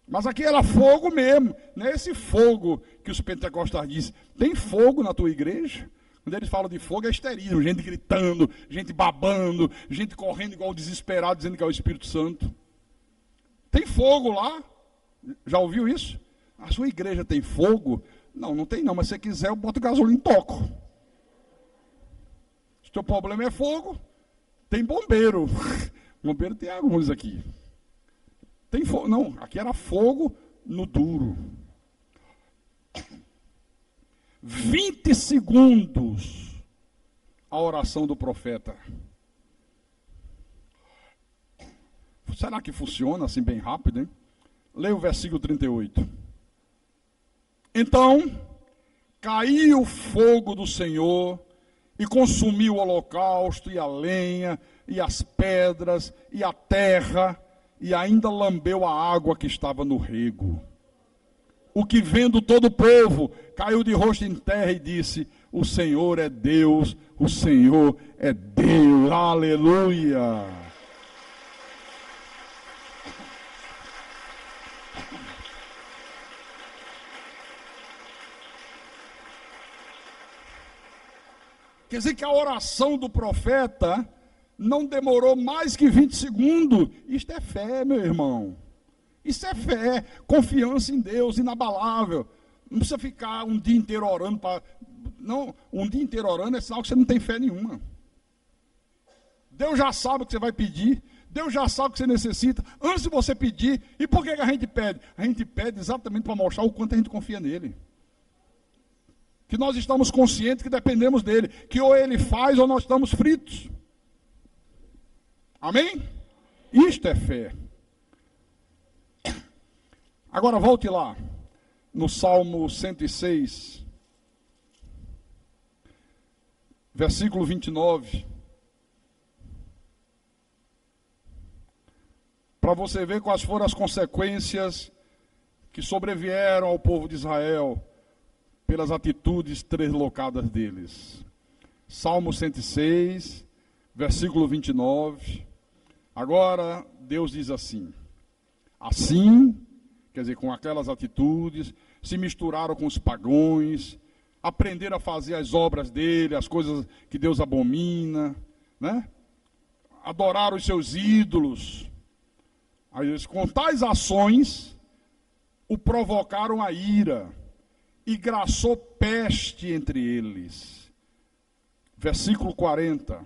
Mas aqui era fogo mesmo, não é esse fogo que os pentecostais dizem. Tem fogo na tua igreja? Quando eles falam de fogo é histerismo, gente gritando, gente babando, gente correndo igual desesperado, dizendo que é o Espírito Santo. Tem fogo lá? Já ouviu isso? A sua igreja tem fogo? Não, não tem não, mas se você quiser eu boto gasolina e toco. Se o teu problema é fogo, tem bombeiro. Bombeiro tem alguns aqui. Tem fogo, não, aqui era fogo no duro. 20 segundos a oração do profeta. Será que funciona assim bem rápido, hein? Leia o versículo 38. Então, caiu o fogo do Senhor e consumiu o holocausto, e a lenha, e as pedras, e a terra, e ainda lambeu a água que estava no rego. O que vendo todo o povo, caiu de rosto em terra e disse: o Senhor é Deus, o Senhor é Deus, aleluia. Quer dizer que a oração do profeta não demorou mais que 20 segundos. Isto é fé, meu irmão. Isso é fé, confiança em Deus, inabalável. Não precisa ficar um dia inteiro orando para... Não, um dia inteiro orando é sinal que você não tem fé nenhuma. Deus já sabe o que você vai pedir. Deus já sabe o que você necessita. Antes de você pedir, e por que a gente pede? A gente pede exatamente para mostrar o quanto a gente confia nele. Que nós estamos conscientes que dependemos dele. Que ou ele faz ou nós estamos fritos. Amém? Isto é fé. Agora volte lá, no Salmo 106, versículo 29. Para você ver quais foram as consequências que sobrevieram ao povo de Israel pelas atitudes deslocadas deles. Salmo 106, versículo 29. Agora, Deus diz assim: assim, quer dizer, com aquelas atitudes, se misturaram com os pagões, aprenderam a fazer as obras dele, as coisas que Deus abomina, né? Adoraram os seus ídolos. Aí, com tais ações, o provocaram a ira, e graçou peste entre eles. Versículo 40.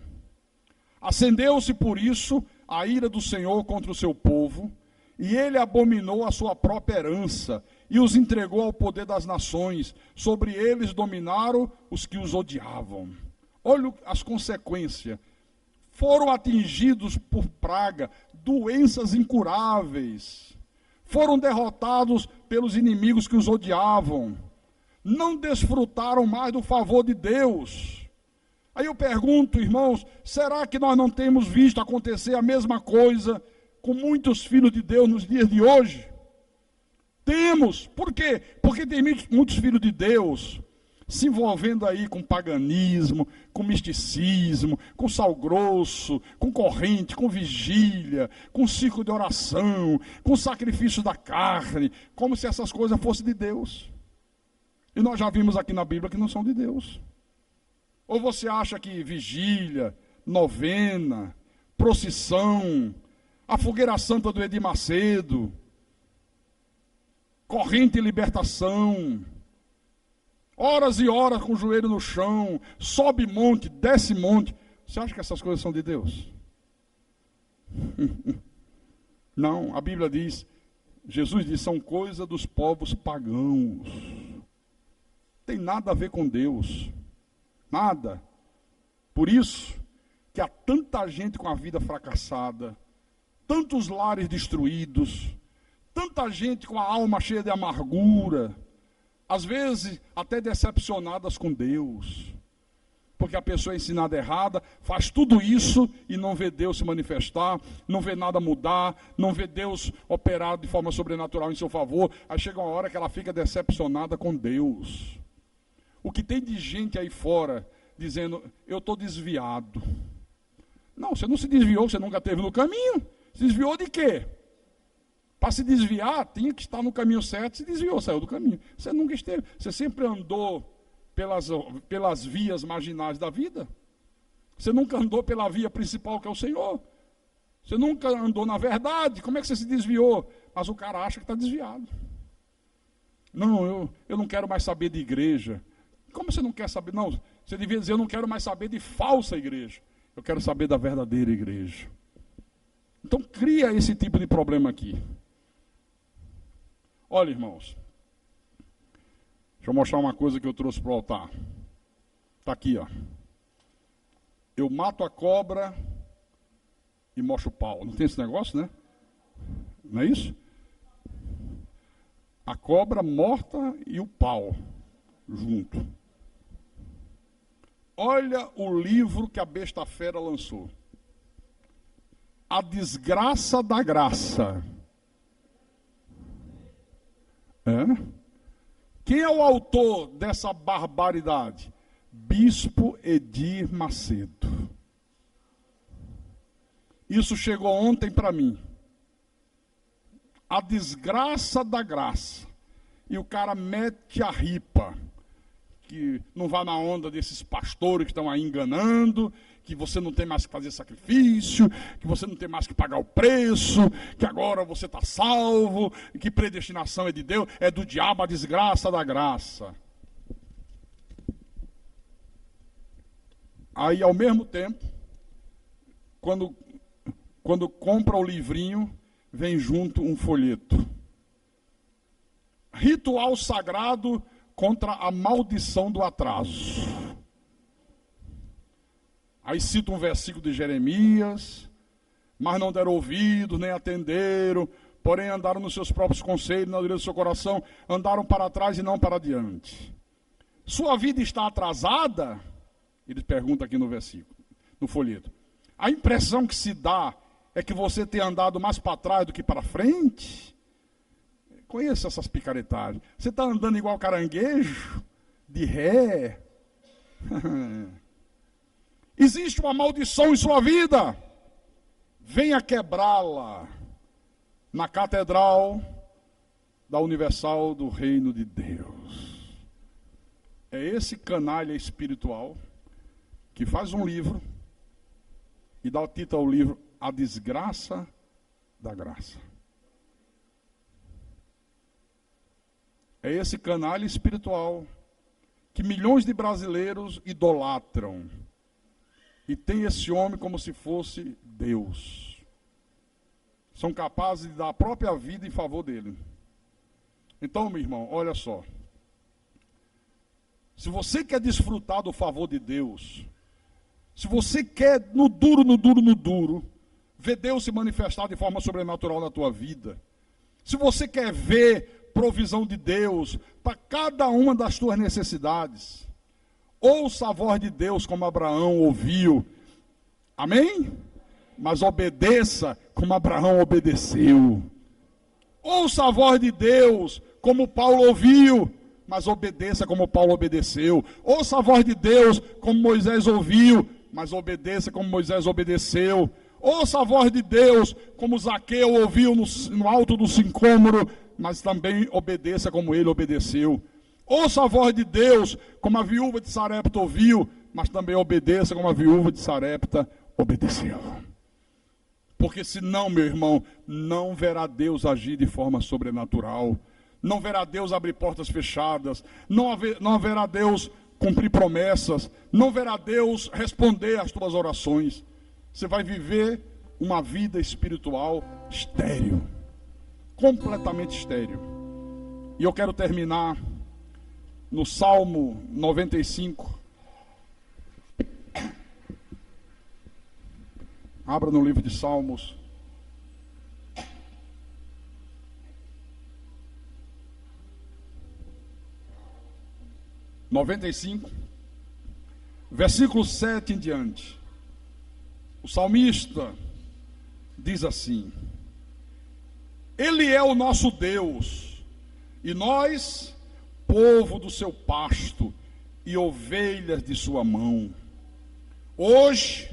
Acendeu-se por isso a ira do Senhor contra o seu povo, e ele abominou a sua própria herança, e os entregou ao poder das nações. Sobre eles dominaram os que os odiavam. Olha as consequências. Foram atingidos por praga, doenças incuráveis. Foram derrotados pelos inimigos que os odiavam. Não desfrutaram mais do favor de Deus. Aí eu pergunto, irmãos, será que nós não temos visto acontecer a mesma coisa com muitos filhos de Deus nos dias de hoje? Temos. Por quê? Porque tem muitos filhos de Deus se envolvendo aí com paganismo, com misticismo, com sal grosso, com corrente, com vigília, com ciclo de oração, com sacrifício da carne, como se essas coisas fossem de Deus. E nós já vimos aqui na Bíblia que não são de Deus. Ou você acha que vigília, novena, procissão, a fogueira santa do Edir Macedo, corrente e libertação, horas e horas com o joelho no chão, sobe monte, desce monte, você acha que essas coisas são de Deus? Não, a Bíblia diz, Jesus diz, são coisas dos povos pagãos. Tem nada a ver com Deus. Nada. Por isso que há tanta gente com a vida fracassada, tantos lares destruídos, tanta gente com a alma cheia de amargura, às vezes até decepcionadas com Deus, porque a pessoa é ensinada errada, faz tudo isso e não vê Deus se manifestar, não vê nada mudar, não vê Deus operar de forma sobrenatural em seu favor. Aí chega uma hora que ela fica decepcionada com Deus. O que tem de gente aí fora dizendo, eu estou desviado. Não, você não se desviou, você nunca esteve no caminho. Se desviou de quê? Para se desviar, tinha que estar no caminho certo, se desviou, saiu do caminho. Você nunca esteve, você sempre andou pelas vias marginais da vida. Você nunca andou pela via principal, que é o Senhor. Você nunca andou na verdade, como é que você se desviou? Mas o cara acha que está desviado. Não, eu não quero mais saber de igreja. Como você não quer saber? Não, você devia dizer, eu não quero mais saber de falsa igreja. Eu quero saber da verdadeira igreja. Então cria esse tipo de problema aqui. Olha, irmãos. Deixa eu mostrar uma coisa que eu trouxe para o altar. Está aqui, ó. Eu mato a cobra e mostro o pau. Não tem esse negócio, né? Não é isso? A cobra morta e o pau junto. Olha o livro que a besta fera lançou. A Desgraça da Graça. Quem é o autor dessa barbaridade? Bispo Edir Macedo. Isso chegou ontem para mim. A Desgraça da Graça. E o cara mete a ripa. Que não vai na onda desses pastores que estão aí enganando, que você não tem mais que fazer sacrifício, que você não tem mais que pagar o preço, que agora você está salvo, que predestinação é de Deus, é do diabo a desgraça da graça. Aí, ao mesmo tempo, quando compra o livrinho, vem junto um folheto. Ritual sagrado contra a maldição do atraso. Aí cita um versículo de Jeremias: mas não deram ouvidos, nem atenderam, porém andaram nos seus próprios conselhos, na dureza do seu coração, andaram para trás e não para diante. Sua vida está atrasada? Ele pergunta aqui no versículo, no folheto. A impressão que se dá é que você tem andado mais para trás do que para frente? Conheço essas picaretagens. Você está andando igual caranguejo? De ré? Existe uma maldição em sua vida. Venha quebrá-la na catedral da Universal do Reino de Deus. É esse canalha espiritual que faz um livro e dá o título ao livro A Desgraça da Graça. É esse canalha espiritual que milhões de brasileiros idolatram. E tem esse homem como se fosse Deus. São capazes de dar a própria vida em favor dele. Então, meu irmão, olha só. Se você quer desfrutar do favor de Deus, se você quer no duro, ver Deus se manifestar de forma sobrenatural na tua vida, se você quer ver provisão de Deus para cada uma das tuas necessidades, ouça a voz de Deus como Abraão ouviu, amém? Mas obedeça como Abraão obedeceu. Ouça a voz de Deus como Paulo ouviu, mas obedeça como Paulo obedeceu. Ouça a voz de Deus como Moisés ouviu, mas obedeça como Moisés obedeceu. Ouça a voz de Deus como Zaqueu ouviu no alto do sicômoro, mas também obedeça como ele obedeceu. Ouça a voz de Deus como a viúva de Sarepta ouviu, mas também obedeça como a viúva de Sarepta obedeceu. Porque senão, meu irmão, não verá Deus agir de forma sobrenatural. Não verá Deus abrir portas fechadas. Não haverá Deus cumprir promessas. Não verá Deus responder às tuas orações. Você vai viver uma vida espiritual estéril. Completamente estéril. E eu quero terminar no Salmo 95. Abra no livro de Salmos. Versículo 7 em diante. O salmista diz assim: Ele é o nosso Deus, e nós, povo do seu pasto, e ovelhas de sua mão. Hoje,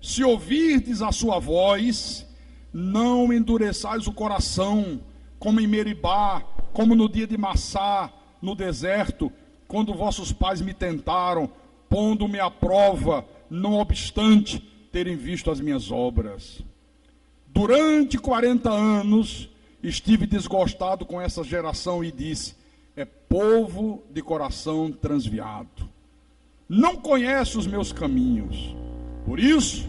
se ouvirdes a sua voz, não endureçais o coração, como em Meribá, como no dia de Massá, no deserto, quando vossos pais me tentaram, pondo-me à prova, não obstante terem visto as minhas obras. Durante 40 anos estive desgostado com essa geração e disse: é povo de coração transviado. Não conhece os meus caminhos. Por isso,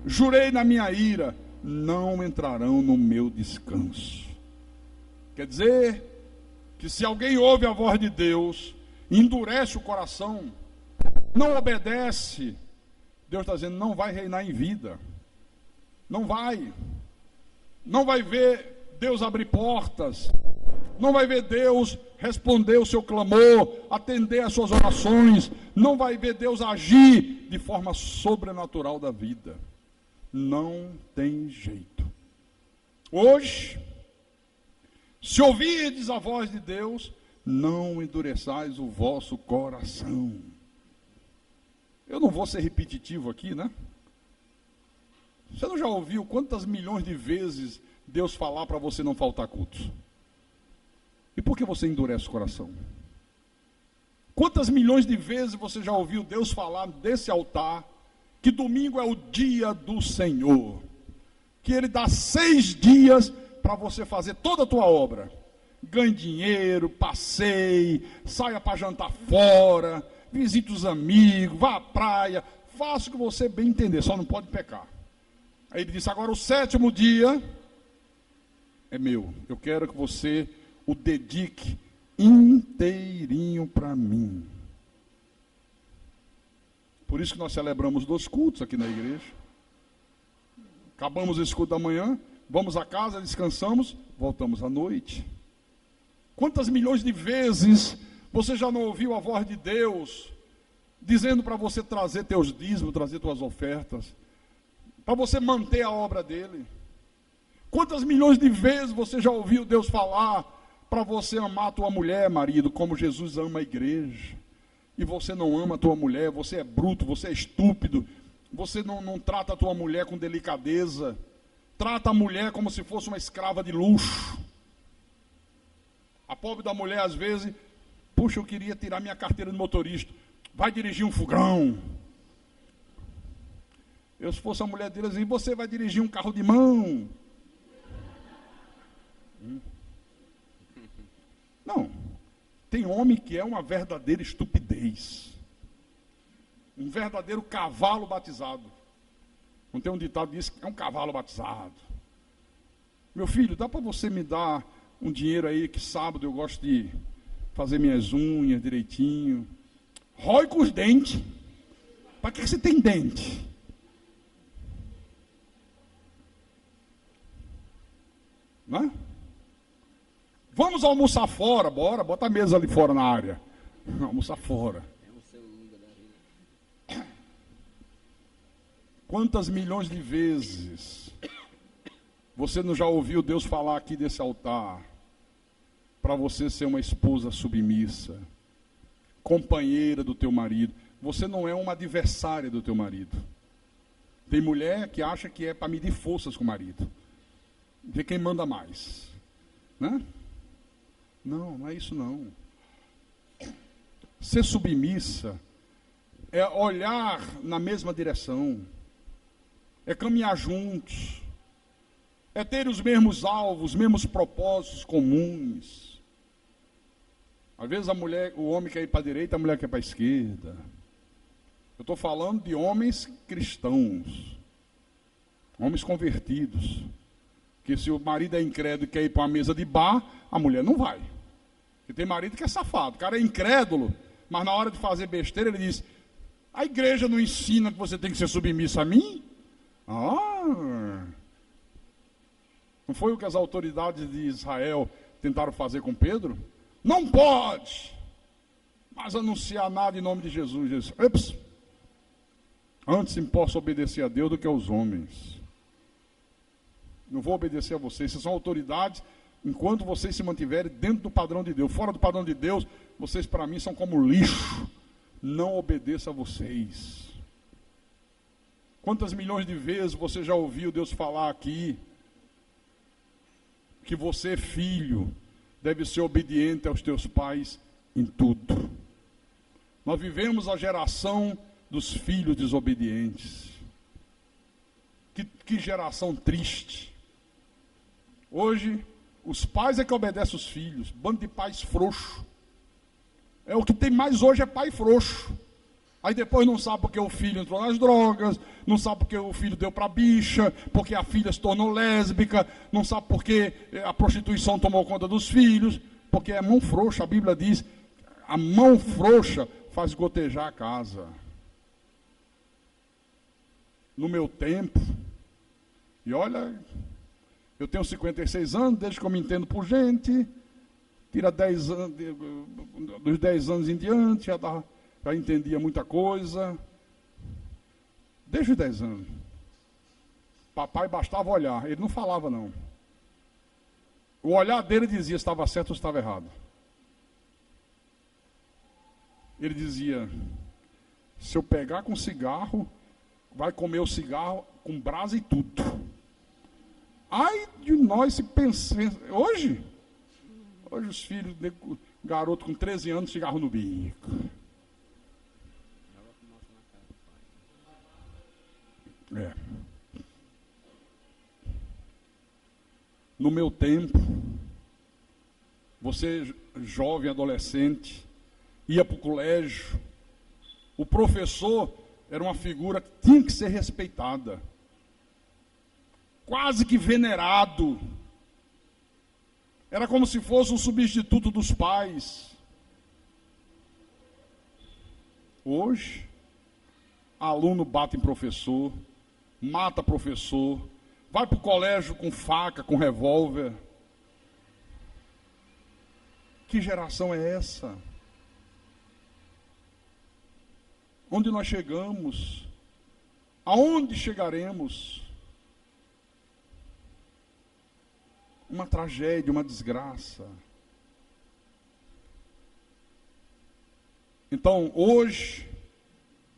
jurei na minha ira, não entrarão no meu descanso. Quer dizer que se alguém ouve a voz de Deus, endurece o coração, não obedece, Deus está dizendo, não vai reinar em vida. Não vai ver Deus abrir portas, Não vai ver Deus responder o seu clamor, atender às suas orações. Não vai ver Deus agir de forma sobrenatural da vida. Não tem jeito. Hoje, se ouvirdes a voz de Deus, não endureçais o vosso coração. Eu não vou ser repetitivo aqui, né? Você não já ouviu quantas milhões de vezes Deus falar para você não faltar cultos? E por que você endurece o coração? Quantas milhões de vezes você já ouviu Deus falar desse altar, que domingo é o dia do Senhor, que Ele dá 6 dias para você fazer toda a tua obra? Ganhe dinheiro, passeie, saia para jantar fora, visite os amigos, vá à praia, faça o que você bem entender, só não pode pecar. Aí Ele disse: agora o 7º dia é meu, eu quero que você o dedique inteirinho para mim. Por isso que nós celebramos 2 cultos aqui na igreja. Acabamos esse culto da manhã, vamos a casa, descansamos, voltamos à noite. Quantas milhões de vezes você já não ouviu a voz de Deus dizendo para você trazer teus dízimos, trazer tuas ofertas, para você manter a obra dele? Quantas milhões de vezes você já ouviu Deus falar para você amar a tua mulher, marido, como Jesus ama a igreja? E você não ama a tua mulher, você é bruto, você é estúpido, você não trata a tua mulher com delicadeza, trata a mulher como se fosse uma escrava de luxo. A pobre da mulher, às vezes, puxa, eu queria tirar minha carteira de motorista, vai dirigir um fogão. Eu, se fosse a mulher dele, assim, você vai dirigir um carro de mão. Não, tem homem que é uma verdadeira estupidez, um verdadeiro cavalo batizado. Não tem um ditado que diz que é um cavalo batizado. Meu filho, dá para você me dar um dinheiro aí que sábado eu gosto de fazer minhas unhas direitinho? Rói com os dentes. Para que você tem dente? Não é? Vamos almoçar fora, bora, bota a mesa ali fora na área. Almoçar fora. Quantas milhões de vezes você não já ouviu Deus falar aqui desse altar para você ser uma esposa submissa, companheira do teu marido? Você não é uma adversária do teu marido. Tem mulher que acha que é para medir forças com o marido, ver quem manda mais, né? Não, não é isso não. Ser submissa é olhar na mesma direção, é caminhar juntos, é ter os mesmos alvos, os mesmos propósitos comuns. Às vezes o homem quer ir para a direita, a mulher quer ir para a esquerda. Eu estou falando de homens cristãos, homens convertidos, que se o marido é incrédulo e quer ir para uma mesa de bar, a mulher não vai. Porque tem marido que é safado, o cara é incrédulo, mas na hora de fazer besteira ele diz: a igreja não ensina que você tem que ser submissa a mim? Ah! Não foi o que as autoridades de Israel tentaram fazer com Pedro? Não pode mais anunciar nada em nome de Jesus. Jesus, ups, antes me posso obedecer a Deus do que aos homens. Não vou obedecer a vocês, vocês são autoridades enquanto vocês se mantiverem dentro do padrão de Deus. Fora do padrão de Deus, vocês para mim são como lixo. Não obedeça a vocês. Quantas milhões de vezes você já ouviu Deus falar aqui que você, filho, deve ser obediente aos teus pais em tudo? Nós vivemos a geração dos filhos desobedientes. Que geração triste. Hoje, os pais é que obedecem os filhos, bando de pais frouxos. É o que tem mais hoje, é pai frouxo. Aí depois não sabe porque o filho entrou nas drogas, não sabe porque o filho deu para bicha, porque a filha se tornou lésbica, não sabe porque a prostituição tomou conta dos filhos, porque é mão frouxa. A Bíblia diz, a mão frouxa faz gotejar a casa. No meu tempo, e olha, eu tenho 56 anos, desde que eu me entendo por gente, Tira 10 anos, dos 10 anos em diante, já entendia muita coisa. Desde os 10 anos. Papai bastava olhar, ele não falava não. O olhar dele dizia se estava certo ou estava errado. Ele dizia, se eu pegar com cigarro, vai comer o cigarro com brasa e tudo. Ai de nós se pensamos. Hoje os filhos, garoto com 13 anos, cigarro no bico. No meu tempo, você jovem, adolescente, ia para o colégio, o professor era uma figura que tinha que ser respeitada, quase que venerado. Era como se fosse um substituto dos pais. Hoje, aluno bate em professor, mata professor, vai para o colégio com faca, com revólver. Que geração é essa? Onde nós chegamos? Aonde chegaremos? Uma tragédia, uma desgraça. Então, hoje,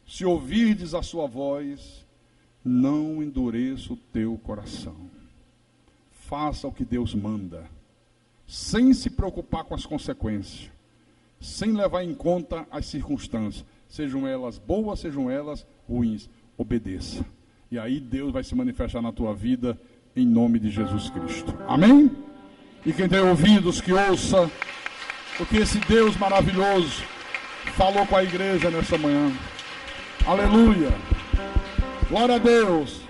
se ouvirdes a sua voz, não endureça o teu coração. Faça o que Deus manda, sem se preocupar com as consequências, sem levar em conta as circunstâncias, sejam elas boas, sejam elas ruins. Obedeça. E aí Deus vai se manifestar na tua vida, em nome de Jesus Cristo. Amém? E quem tem ouvidos, que ouça o que esse Deus maravilhoso falou com a igreja nessa manhã. Aleluia. Glória a Deus.